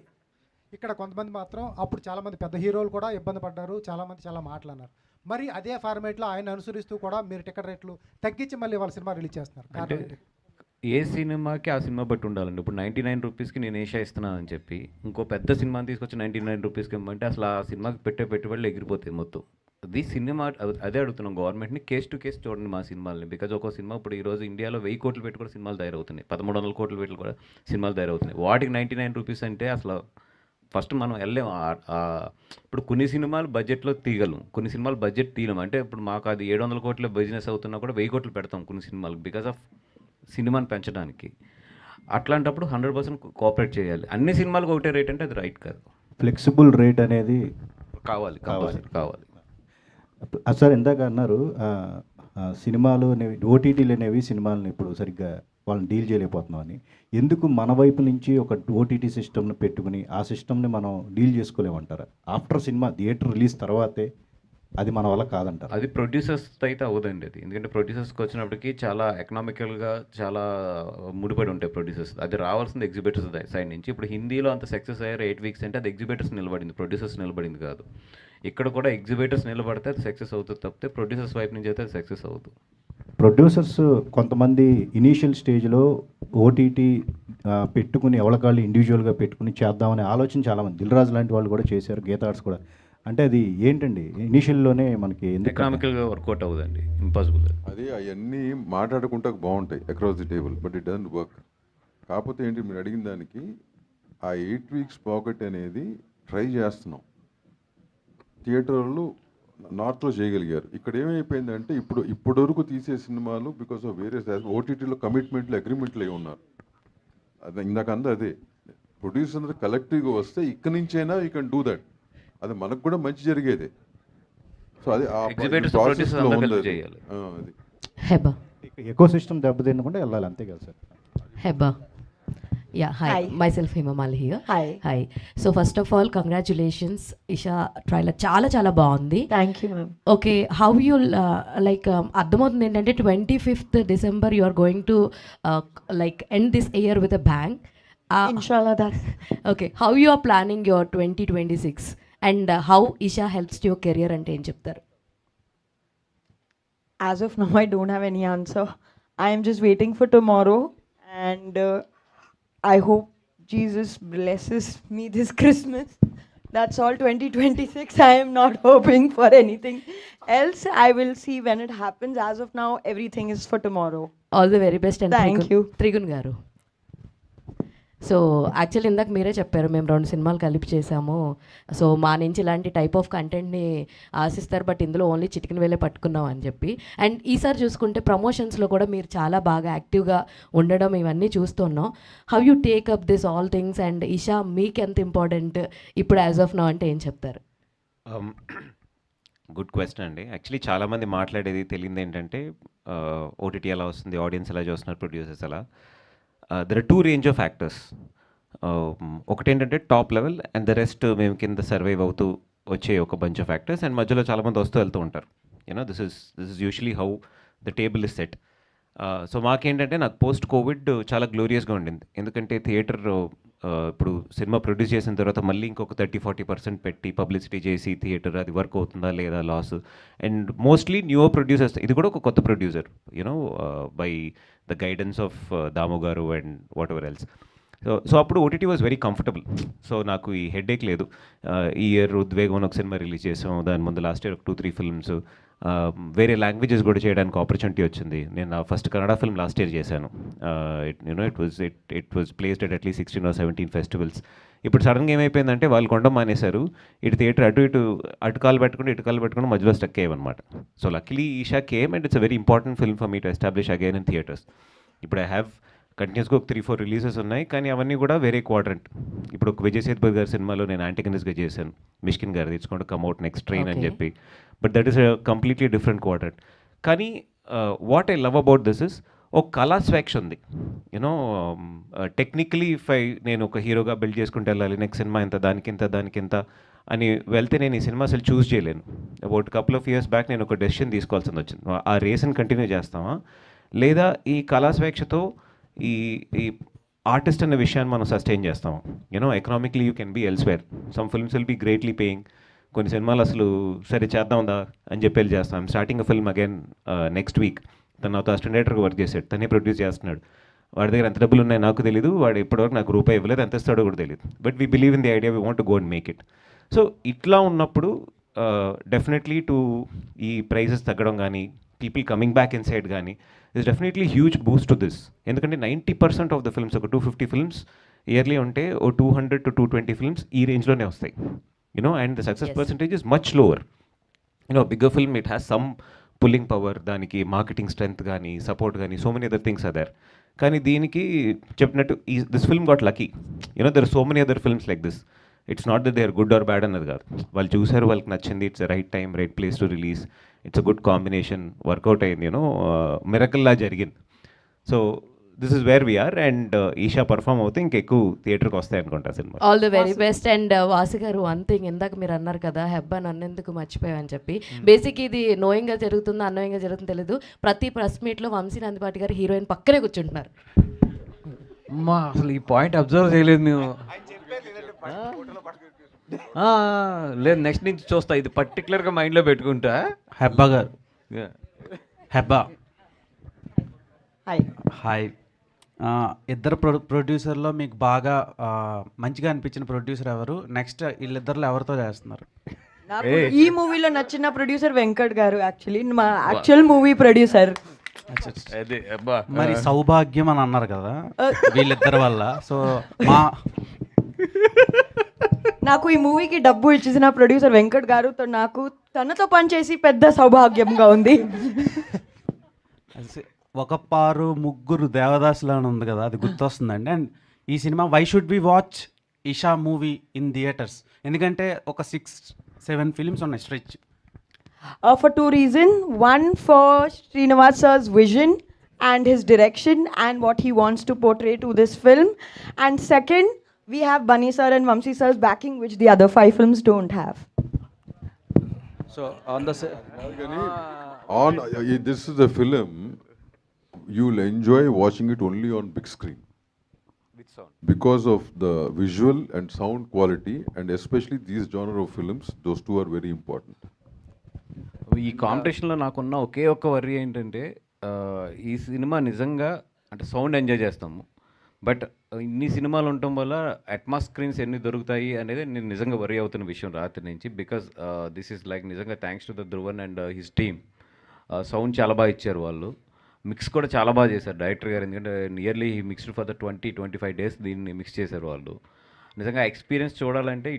ఇక్కడ కొంతమంది మాత్రం అప్పుడు చాలామంది పెద్ద హీరోలు కూడా ఇబ్బంది పడ్డారు, చాలామంది చాలా మాట్లాడినారు. మరి అదే ఫార్మేట్లో ఆయన అనుసరిస్తూ కూడా మీరు టికెట్ రేట్లు తగ్గించి మళ్ళీ వాళ్ళ సినిమా రిలీజ్ చేస్తున్నారు. అంటే ఏ సినిమాకి ఆ సినిమా బట్టి ఉండాలండి. ఇప్పుడు 99 రూపీస్కి నేను ఏషియా ఇస్తున్నానని చెప్పి ఇంకో పెద్ద సినిమాని తీసుకొచ్చి 99 రూపీస్కి ఇవ్వమంటే అసలు ఆ సినిమాకి పెట్టే పెట్టుబడులు ఎగిరిపోతాయి మొత్తం. అది సినిమా అదే అడుగుతున్నాం గవర్నమెంట్ని, కేస్ టు కేస్ చూడండి మా సినిమాలని. బికాజ్ ఒక సినిమా ఇప్పుడు ఈరోజు ఇండియాలో 1000 కోట్లు పెట్టి కూడా సినిమాలు తయారవుతున్నాయి, 1300 కోట్లు పెట్టి కూడా సినిమాలు తయారవుతున్నాయి. వాటికి 99 రూపీస్ అంటే అసలు ఫస్ట్ మనం వెళ్ళలేము. ఇప్పుడు కొన్ని సినిమాలు బడ్జెట్లో తీయగలం, కొన్ని సినిమాలు బడ్జెట్ తీయలేము. అంటే ఇప్పుడు మాకు అది 700 కోట్ల బిజినెస్ అవుతున్నా కూడా 1000 కోట్లు పెడతాం కొన్ని సినిమాలకు బికాజ్ ఆఫ్ సినిమాని పెంచడానికి. అట్లాంటప్పుడు 100% కోఆపరేట్ చేయాలి. అన్ని సినిమాలకు ఒకటే రేట్ అంటే అది రైట్ కాదు. ఫ్లెక్సిబుల్ రేట్ అనేది కావాలి. సార్ ఇందాక అన్నారు సినిమాలు అనేవి ఓటీటీలు అనేవి సినిమాలను ఇప్పుడు సరిగ్గా వాళ్ళని డీల్ చేయలేకపోతున్నాం అని. ఎందుకు మన వైపు నుంచి ఒక ఓటీటీ సిస్టమ్ని పెట్టుకుని ఆ సిస్టమ్ని మనం డీల్ చేసుకోలేమంటారా? ఆఫ్టర్ సినిమా థియేటర్ రిలీజ్ తర్వాతే అది మన వల్ల కాదంటారు. అది ప్రొడ్యూసర్స్ అయితే అవ్వదండి అది. ఎందుకంటే ప్రొడ్యూసర్స్కి వచ్చినప్పటికీ చాలా ఎకనామికల్గా చాలా ముడిపడి ఉంటాయి ప్రొడ్యూసర్స్. అది రావాల్సింది ఎగ్జిబిటర్స్ సైడ్ నుంచి. ఇప్పుడు హిందీలో అంత సక్సెస్ అయ్యారు 8 వీక్స్ అంటే అది ఎగ్జిబిటర్స్ నిలబడింది, ప్రొడ్యూసర్స్ నిలబడింది కాదు. ఇక్కడ కూడా ఎగ్జిబిటర్స్ నిలబడితే అది సక్సెస్ అవుతుంది తప్పితే ప్రొడ్యూసర్స్ వైపు నుంచి అయితే అది సక్సెస్ అవుతుంది. ప్రొడ్యూసర్స్ కొంతమంది ఇనీషియల్ స్టేజ్లో ఓటీటీ పెట్టుకుని ఎవరికాళ్ళు ఇండివిజువల్గా పెట్టుకుని చేద్దామనే ఆలోచన చాలామంది, దిల్ రాజు లాంటి వాళ్ళు కూడా చేశారు, గీతా ఆర్ట్స్ కూడా. అంటే అది ఏంటండి ఇనీషియల్లోనే మనకి ఎకనామికల్గా వర్కౌట్ అవ్వదండి, ఇంపాసిబుల్. అది అవన్నీ మాట్లాడుకుంటా బాగుంటాయి across the table, but it doesn't work. కాకపోతే ఏంటి మీరు అడిగిన దానికి ఆ 8 వీక్స్ పాకెట్ అనేది ట్రై చేస్తున్నాం. థియేటర్లు నార్త్లో చేయగలిగారు. ఇక్కడ ఏమైపోయిందంటే ఇప్పుడు వరకు తీసే సినిమాలు బికాస్ ఆఫ్ వేరియస్ ఓటీటీలో కమిట్మెంట్లు అగ్రిమెంట్లు అయి ఉన్నారు. అది ఇందాక అదే ప్రొడ్యూసర్ అందరూ కలెక్టివ్గా వస్తే ఇక్కడి నుంచైనా యూ కెన్ డూ దట్. అది మనకు కూడా మంచి జరిగేది. సో అది ఎకో సిస్టమ్ దెబ్బతినకుండా వెళ్ళాలి, అంతే కదా sir. Heba. Yeah, hi. Myself Hema Mali here. Hi. So first of all, congratulations, Isha trailer చాలా బాగుంది. Thank you, ma'am. Okay, how you అర్థమవుతుంది ఏంటంటే 25th December you are going to end this year with a bang. Inshallah that. Okay, how you are planning your 2026 and how Isha helps to your career అంటే ఏం చెప్తారు? As of now, I don't have any answer. I am just waiting for tomorrow, and I hope Jesus blesses me this Christmas. That's all. 2026, I am not hoping for anything else. I will see when it happens. As of now, everything is for tomorrow. All the very best and thank you. Trigun garu. So actually ఇందాక మీరే చెప్పారు మేము 2 సినిమాలు కలిపి చేసాము, so మా నుంచి ఇలాంటి టైప్ ఆఫ్ కంటెంట్ని ఆశిస్తారు, బట్ ఇందులో ఓన్లీ చిటికిన వేలే పట్టుకున్నాం అని చెప్పి. అండ్ ఈసారి చూసుకుంటే ప్రమోషన్స్లో కూడా మీరు చాలా బాగా యాక్టివ్గా ఉండడం ఇవన్నీ చూస్తున్నాం. How you take up this all things and Isha మీకు ఎంత ఇంపార్టెంట్ ఇప్పుడు యాజ్ ఆఫ్ నౌ అంటే ఏం చెప్తారు? గుడ్ క్వశ్చన్ అండి. యాక్చువల్లీ చాలామంది మాట్లాడేది తెలియదు ఏంటంటే ఓటీటీ ఎలా వస్తుంది, ఆడియన్స్ ఎలా చూస్తున్నారు, ప్రొడ్యూసర్స్ ఎలా. There are 2 range of factors. ఒకటేంటంటే top level and the rest మేము కింద సర్వైవ్ అవుతూ వచ్చే ఒక బంచ్ ఆఫ్ ఫ్యాక్టర్స్, అండ్ మధ్యలో చాలామంది వస్తూ వెళ్తూ ఉంటారు. You know this is usually how the table is set. So మాకేంటంటే నాకు పోస్ట్ కోవిడ్ చాలా గ్లోరియస్గా ఉండింది. ఎందుకంటే థియేటర్ ఇప్పుడు సినిమా ప్రొడ్యూస్ చేసిన తర్వాత మళ్ళీ ఇంకొక 30-40% పెట్టి పబ్లిసిటీ చేసి థియేటర్ అది వర్క్ అవుతుందా లేదా loss. And mostly new producers, ఇది కూడా ఒక కొత్త producer you know by the guidance of Damu garu and whatever else. So అప్పుడు OTT was very comfortable. So నాకు ఈ హెడేక్ లేదు. ఈ ఇయర్ ఉద్వేగం అని ఒక సినిమా రిలీజ్ చేసాం, దాని ముందు లాస్ట్ ఇయర్ ఒక 2-3 ఫిల్మ్స్, వేరే లాంగ్వేజెస్ కూడా చేయడానికి ఆపర్చునిటీ వచ్చింది. నేను నా first Kannada film last year చేశాను. It was placed at at least 16 or 17 festivals. ఇప్పుడు సడన్గా ఏమైపోయిందంటే వాళ్ళు కొండం మానేశారు. ఇటు థియేటర్ అటుకాలు పెట్టుకుని మధ్యలో స్టక్ అయ్యామన్నమాట. So luckily Eesha came and it's a very important film for me to establish again in theatres. ఇప్పుడు ఐ హ్యావ్ కంటిన్యూస్గా ఒక 3-4 రిలీజెస్ ఉన్నాయి, కానీ అవన్నీ కూడా వేరే క్వాడ్రంట్. ఇప్పుడు ఒక విజయ్ సేతుపతి గారి సినిమాలో నేను యాంటగనిస్ట్గా చేశాను, మిష్కిన్ గారు తెచ్చుకుంటూ కమ్అవుట్ నెక్స్ట్ ట్రైన్ అని చెప్పి, but that is a completely different quadrant. కానీ what I love about this is ఒక కళా స్వేచ్ఛ ఉంది. యూనో టెక్నికలీ నేను ఒక హీరోగా బిల్డ్ చేసుకుంటూ వెళ్ళాలి, నెక్స్ట్ సినిమా ఇంత దానికింత అని వెళ్తే నేను ఈ సినిమా అసలు చూస్ చేయలేను. About couple of years back నేను ఒక డెసిషన్ తీసుకోవాల్సింది వచ్చింది. ఆ రేస్ని కంటిన్యూ చేస్తామా లేదా ఈ కళా స్వేచ్ఛతో ఈ ఆర్టిస్ట్ అనే విషయాన్ని మనం సస్టైన్ చేస్తాం. You know economically you can be elsewhere, some films will be greatly paying, కొన్ని సినిమాలు అసలు సరే చేద్దాందా అని చెప్పి వెళ్ళి చేస్తాం. I'm starting a film again next week. తను నాతో అసిస్టెంట్ డైరెక్టర్గా వర్క్ చేశాడు, తనే ప్రొడ్యూస్ చేస్తున్నాడు. వాడి దగ్గర ఎంత డబ్బులు ఉన్నాయో నాకు తెలియదు, వాడు ఇప్పటివరకు నాకు రూపాయి ఇవ్వలేదు, ఎంత ఇస్తాడో కూడా తెలియదు. But we believe in the idea, we want to go and make it. So ఇట్లా ఉన్నప్పుడు డెఫినెట్లీ ఈ ప్రైజెస్ తగ్గడం కానీ people coming back inside కానీ is definitely huge boost to this. ఎందుకంటే 90% ఆఫ్ ద ఫిల్మ్స్, ఒక 250 ఫిల్మ్స్ ఇయర్లీ ఉంటే ఓ 200 to 220 films ఈ రేంజ్లోనే వస్తాయి. You know and the success percentage is much lower. You know bigger film it has some pulling power, దానికి marketing strength కానీ support కానీ so many other things are there. కానీ దీనికి చెప్పినట్టు this film got lucky. You know there are so many other films like this. It's not that they are good or bad అన్నది కాదు, వాళ్ళు చూసారు, వాళ్ళకి నచ్చింది, it's right time, right place to release, it's a good combination, work out అయింది, you know మిరకల్లా జరిగింది. So this is where we are. And Eesha perform అవుతే ఇంకెక్కువ థియేటర్కి వస్తాయి అనుకుంటా cinema. All the very best. And Vasu garu one thing, ఇందాక మీరు అన్నారు కదా హెబ్బా నన్నెందుకు మర్చిపోయావని చెప్పి. బేసిక్ ఇది నోయింగ్గా జరుగుతుందో అన్నోయింగ్గా జరుగుతుందో తెలీదు, ప్రతి ప్రెస్ మీట్లో వంశీ నందిపాటి గారు హీరోయిన్ పక్కనే కూర్చుంటున్నారు. అమ్మా అసలు ఈ పాయింట్ అబ్జర్వ్ చేయలేదు మేము. లేదు నెక్స్ట్ నుంచి చూస్తా, ఇది పర్టికులర్గా మైండ్లో పెట్టుకుంటా. హెబ్బా గారు, హెబ్బా హాయ్. ఇద్దరు ప్రొడ్యూసర్లో మీకు బాగా మంచిగా అనిపించిన ప్రొడ్యూసర్ ఎవరు? నెక్స్ట్ వీళ్ళిద్దరిలో ఎవరితో చేస్తున్నారు? నాకు ఈ మూవీలో నచ్చిన ప్రొడ్యూసర్ వెంకట్ గారు, యాక్చువల్లీ మా యాక్చువల్ మూవీ ప్రొడ్యూసర్. మరి సౌభాగ్యం అని అన్నారు కదా వీళ్ళిద్దరి వల్ల. సో నాకు ఈ మూవీకి డబ్బు ఇచ్చేసిన ప్రొడ్యూసర్ వెంకట్ గారుతో నాకు తనతో పనిచేసి పెద్ద సౌభాగ్యంగా ఉంది. ఒక పారు ముగ్గురు దేవదాసులు అని ఉంది కదా, అది గుర్తొస్తుందండి. అండ్ ఈ cinema why should be watch Eesha movie in theatres? ఎందుకంటే ఒక 6-7 ఫిల్మ్స్ ఉన్నాయి stretch. For two reasons. One, for Srinivas sir's vision and his direction and what he wants to portray to this film. And second, we have Bunny sir and Vamsi sir's backing, which the other 5 films don't have. So on the this is a film you'll enjoy watching it only on big screen because of the visual and sound quality, and especially these genre of films, those two are very important. ఈ కాంపిటీషన్లో నాకున్న ఒకే ఒక్క worry ఏంటంటే ఈ cinema నిజంగా అంటే sound enjoy చేస్తాము, but ఇన్ని సినిమాలు ఉండటం వల్ల అట్మాస్ స్క్రీన్స్ ఎన్ని దొరుకుతాయి అనేది నేను నిజంగా వర్రీ అవుతున్న విషయం రాత్రి నుంచి. బికాస్ దిస్ ఈస్ లైక్ నిజంగా thanks to the Dhruvan and his team. Sound చాలా బాగా ఇచ్చారు వాళ్ళు, మిక్స్ కూడా చాలా బాగా చేశారు డైరెక్టర్ గారు. ఎందుకంటే nearly mixed for the 20-25 days దీన్ని మిక్స్ చేశారు వాళ్ళు. నిజంగా ఎక్స్పీరియన్స్ చూడాలంటే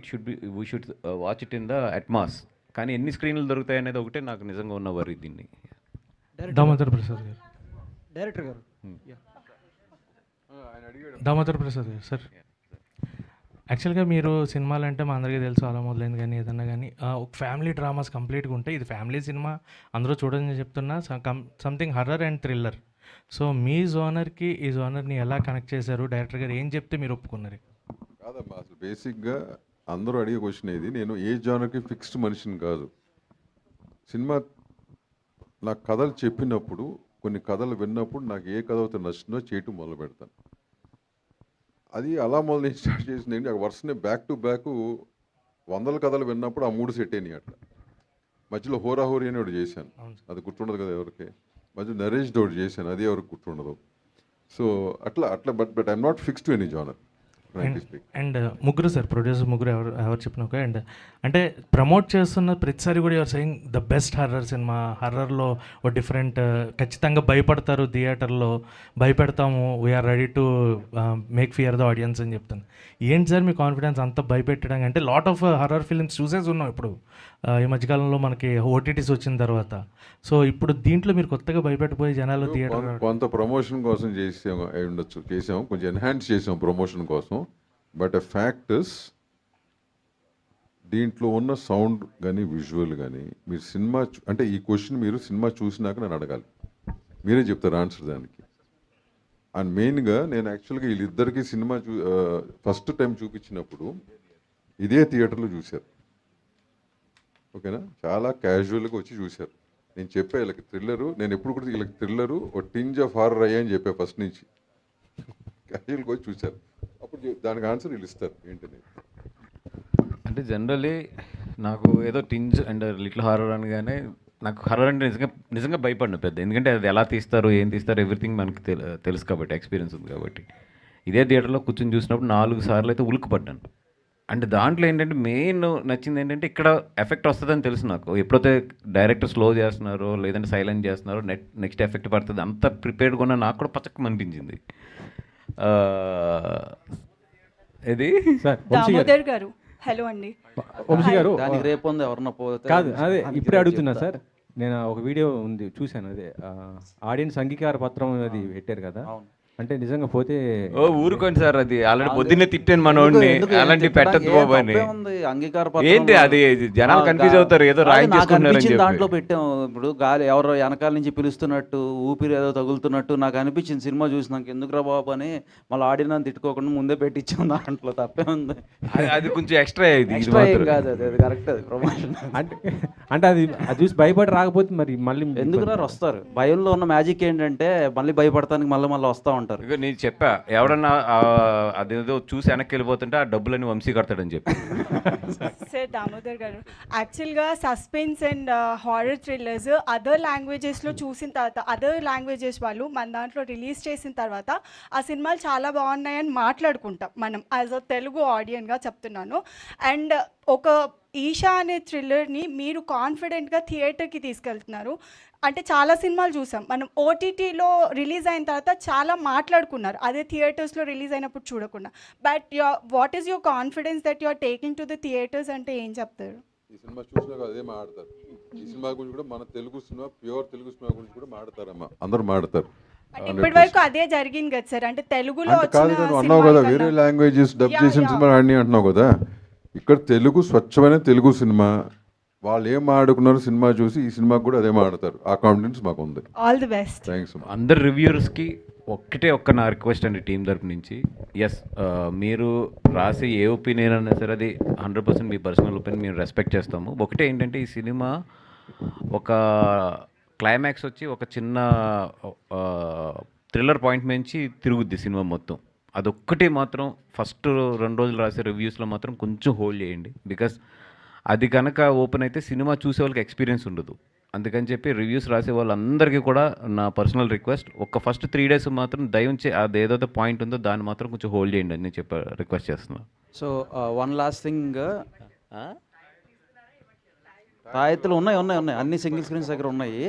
we should watch it in the Atmos. కానీ ఎన్ని స్క్రీన్లు దొరుకుతాయి అనేది ఒకటే నాకు నిజంగా ఉన్న వర్రీ దీన్ని. దామోదర్ ప్రసాద్ గారు, డైరెక్టర్ గారు, దామోదర్ ప్రసాద్ గారు సార్, యాక్చువల్గా మీరు సినిమాలు అంటే మా అందరికీ తెలుసు, అలా మొదలైంది కానీ ఏదన్నా కానీ ఒక ఫ్యామిలీ డ్రామాస్ కంప్లీట్గా ఉంటాయి. ఇది ఫ్యామిలీ సినిమా, అందరూ చూడని చెప్తున్నా, something horror and thriller. So మీ జోనర్కి ఈ జోనర్ని ఎలా కనెక్ట్ చేశారు? డైరెక్టర్ గారు ఏం చెప్తే మీరు ఒప్పుకున్నారు? కాదమ్మా, అసలు బేసిక్గా అందరూ అడిగే క్వశ్చన్ ఇది. నేను ఏ జానర్కి ఫిక్స్డ్ మనిషిని కాదు. సినిమా నాకు కథలు చెప్పినప్పుడు, కొన్ని కథలు విన్నప్పుడు నాకు ఏ కథ అయితే నచ్చిందో చేయటం మొదలు పెడతాను. అది అలా మొదలు నేను స్టార్ట్ చేసింది ఏంటి, వరుసనే బ్యాక్ టు బ్యాక్ 100 కథలు విన్నప్పుడు ఆ 3 సెట్ అయినాయి. అట్లా మధ్యలో హోరాహోరీ అని ఒకటి చేశాను, అది గుర్తుండదు కదా ఎవరికి. మధ్య నరేష్ ఒకటి చేశాను, అది ఎవరికి గుర్తుండదు. సో అట్లా but I'm not fixed to any genre. And ముగ్గురు సార్, ప్రొడ్యూసర్ ముగ్గురు ఎవరు చెప్పిన ఓకే. అండ్ అంటే ప్రమోట్ చేస్తున్న ప్రతిసారి కూడా your saying the best horror cinema, హర్రర్లో ఓ డిఫరెంట్, ఖచ్చితంగా భయపడతారు థియేటర్లో, భయపెడతాము, we are ready to make fear the audience అని చెప్తాను. ఏంటి సార్ మీ కాన్ఫిడెన్స్ అంత భయపెట్టడానికి? అంటే లాట్ ఆఫ్ హర్రర్ ఫిల్మ్స్ చూసేసి ఉన్నాం ఇప్పుడు ఈ మధ్యకాలంలో మనకి ఓటీటీస్ వచ్చిన తర్వాత. సో ఇప్పుడు దీంట్లో మీరు కొత్తగా భయపెట్టిపోయి జనాలు థియేటర్ కొంత ప్రమోషన్ కోసం చేసాము, కొంచెం ఎన్హాన్స్ చేసాం ప్రమోషన్ కోసం. బట్ ఎ ఫ్యాక్టర్స్ దీంట్లో ఉన్న సౌండ్ కానీ విజువల్ కానీ మీరు సినిమా అంటే ఈ క్వశ్చన్ మీరు సినిమా చూసినాక నన్ను అడగాలి. మీరే చెప్తారు ఆన్సర్ దానికి. అండ్ మెయిన్గా నేను యాక్చువల్గా వీళ్ళిద్దరికి సినిమా ఫస్ట్ టైం చూపించినప్పుడు ఇదే థియేటర్లో చూశారు. ఓకేనా, చాలా క్యాజువల్గా వచ్చి చూశారు. నేను చెప్పా వీళ్ళకి థ్రిల్లరు, నేను ఎప్పుడు కూడా వీళ్ళకి థ్రిల్లరు ఒక టింజ్ ఆఫ్ హారర్ అయ్యా అని చెప్పా ఫస్ట్ నుంచి. క్యాజువల్గా వచ్చి చూశారు, అప్పుడు దానికి ఆన్సర్ వీళ్ళు ఇస్తారు ఏంటనేది. అంటే జనరలీ నాకు ఏదో టింజ్ అండ్ లిటిల్ హారర్ అనగానే నాకు హర్రర్ అంటే నిజంగా భయపడిన పెద్ద, ఎందుకంటే అది ఎలా తీస్తారు ఏం తీస్తారు ఎవ్రీథింగ్ మనకి తెలుసు కాబట్టి, ఎక్స్పీరియన్స్ ఉంది కాబట్టి. ఇదే థియేటర్లో కూర్చొని చూసినప్పుడు 4 సార్లు అయితే ఉలిక్కిపడ్డాను. అంటే దాంట్లో ఏంటంటే మెయిన్ నచ్చింది ఏంటంటే ఇక్కడ ఎఫెక్ట్ వస్తుందని తెలుసు నాకు. ఎప్పుడైతే డైరెక్టర్ స్లో చేస్తున్నారో లేదంటే సైలెంట్ చేస్తున్నారో నెక్స్ట్ ఎఫెక్ట్ పడుతుంది, అంత ప్రిపేర్డ్గా ఉన్న నాకు కూడా పచ్చకం అనిపించింది. ఇది దామోదర్ గారు, హలో అండి. వంశీ గారు, దానికి రేపు ఉంది ఎవరన్నా పోతే కాదు అదే ఇప్పుడే అడుగుతున్నా సార్. నేను ఒక వీడియో ఉంది చూశాను, అదే ఆడియన్స్ అంగీకార పత్రం అది పెట్టారు కదా, అంటే నిజంగా పోతే ఊరుకోండి సార్, అది ఆల్రెడీ పొద్దున్నే తిట్టాను మనోడిని, అలాంటి పెట్టద్దు బాబు అని. ఏంటి అది జనాలు కన్ఫ్యూజ్ అవుతారు, ఏదో రాయించేసుకున్నారు దాంట్లో పెట్టాం. ఇప్పుడు గాలి ఎవరో వెనకాల నుంచి పిలుస్తున్నట్టు, ఊపిరి ఏదో తగులుతున్నట్టు నాకు అనిపించింది సినిమా చూసినాక. ఎందుకురా బాబు అని మళ్ళీ ఆడిన తిట్టుకోకుండా ముందే పెట్టించాం, దాంట్లో తప్పే ఉంది. అది కొంచెం ఎక్స్ట్రా కాదు, అది కరెక్ట్, అది ప్రమోషన్. అంటే అది చూసి భయపడి రాకపోతే మరి మళ్ళీ ఎందుకురా వస్తారు. భయంలో ఉన్న మ్యాజిక్ ఏంటంటే మళ్ళీ భయపడటానికి మళ్ళీ వస్తూ ఉంటారు. ఇక నేను చెప్పా, ఎవడన్నా అదేదో చూసి వెనక్కి వెళ్ళిపోతుంటే ఆ డబ్బులని వంశీ కడతాడని చెప్పి. సార్ దామోదర్ గారు, యాక్చువల్గా suspense and horror thrillers other లాంగ్వేజెస్లో చూసిన తర్వాత, అదర్ లాంగ్వేజెస్ వాళ్ళు మన దాంట్లో రిలీజ్ చేసిన తర్వాత ఆ సినిమాలు చాలా బాగున్నాయని మాట్లాడుకుంటాం మనం, యాజ్ అ తెలుగు ఆడియన్గా చెప్తున్నాను. అండ్ ఒక ఈషా అనే థ్రిల్లర్ని మీరు కాన్ఫిడెంట్గా థియేటర్కి తీసుకెళ్తున్నారు. అంటే చాలా సినిమాలు చూసాం మనం, ఓటీటీలో రిలీజ్ అయిన తర్వాత చాలా మాట్లాడుకున్నారు, అదే థియేటర్స్లో రిలీజ్ అయినప్పుడు చూడకుండా. But what is your confidence that you are taking to the theatres అంటే ఏం చెప్తారు? ఈ సినిమా చూసినాక అదే మాట్లాడతారు. ఈ సినిమా గురించి కూడా మన Telugu cinema, pure Telugu cinema గురించి కూడా మాట్లాడతారమ్మా, అందరూ మాట్లాడతారు. ఇప్పటి వరకు అదే జరిగింది కదా సార్, అంటే తెలుగులో కాదు నువ్వు అన్నావు కదా వేరే లాంగ్వేజెస్ డబ్ చేసిన సినిమా అన్నీ అంటున్నావు కదా. ఇక్కడ తెలుగు స్వచ్ఛమైన తెలుగు సినిమా, వాళ్ళు ఏం ఆడుకున్నారు సినిమా చూసి ఈ సినిమాకి కూడా అదే ఆడతారు, ఆ కాన్ఫిడెన్స్ మాకు ఉంది. All the best. థ్యాంక్స్. అందరు రివ్యూవర్స్కి ఒక్క నా రిక్వెస్ట్ అండి టీం తరపు నుంచి. ఎస్, మీరు రాసి ఏ ఒపీనియన్ అయినా సరే అది 100% మీ పర్సనల్ ఒపీనియన్ మేము రెస్పెక్ట్ చేస్తాము. ఒకటే ఏంటంటే ఈ సినిమా ఒక క్లైమాక్స్ వచ్చి ఒక చిన్న థ్రిల్లర్ పాయింట్ నుంచి తిరుగుద్ది సినిమా మొత్తం. అదొక్కటి మాత్రం ఫస్ట్ 2 రోజులు రాసే రివ్యూస్లో మాత్రం కొంచెం హోల్డ్ చేయండి, బికాస్ అది కనుక ఓపెన్ అయితే సినిమా చూసే వాళ్ళకి ఎక్స్పీరియన్స్ ఉండదు. అందుకని చెప్పి రివ్యూస్ రాసే వాళ్ళందరికీ కూడా నా పర్సనల్ రిక్వెస్ట్, ఒక ఫస్ట్ 3 days మాత్రం దయించి అది ఏదైతే పాయింట్ ఉందో దాన్ని మాత్రం కొంచెం హోల్డ్ చేయండి అని చెప్పి రిక్వెస్ట్ చేస్తున్నాను. సో వన్ లాస్ట్ థింగ్, తాయెత్తులు ఉన్నాయి అన్ని సింగిల్ స్క్రీన్స్ దగ్గర ఉన్నాయి.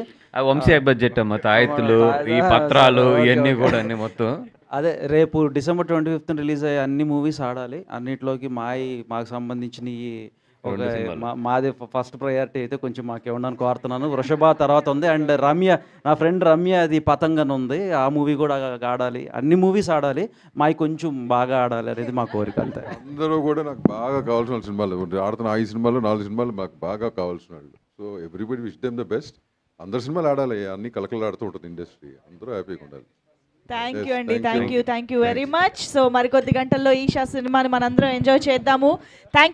వంశీ బడ్జెట్ అమ్మ, తాయెత్తులు, ఈ పత్రాలు ఇవన్నీ కూడా అన్ని మొత్తం అదే రేపు December 25th రిలీజ్ అయ్యే అన్ని మూవీస్ ఆడాలి. అన్నిట్లోకి మాకు సంబంధించినవి మాది ఫస్ట్ ప్రయారిటీ అయితే కొంచెం మాకు ఇవ్వడానికి కోరుతున్నాను. వృషభ తర్వాత ఉంది, అండ్ రమ్య, నా ఫ్రెండ్ రమ్య అది పతంగన్ ఉంది, ఆ మూవీ కూడా ఆడాలి. అన్ని మూవీస్ ఆడాలి, మాకు కొంచెం బాగా ఆడాలి అనేది మా కోరిక అంతే. అందరూ కూడా నాకు బాగా కావాల్సిన సినిమాలు ఆడుతున్న 5 సినిమాలు 4 సినిమాలు మాకు బాగా కావాల్సిన వాళ్ళు. So everybody wish them the best. అందరు సినిమాలు ఆడాలి, అన్ని కలకలాడుతూ ఉంటుంది ఇండస్ట్రీ, అందరూ హ్యాపీగా ఉండాలి. థ్యాంక్ యూ అండి, thank you very much. So మరికొద్ది గంటల్లో ఈషా సినిమాని మనందరం ఎంజాయ్ చేద్దాము. థ్యాంక్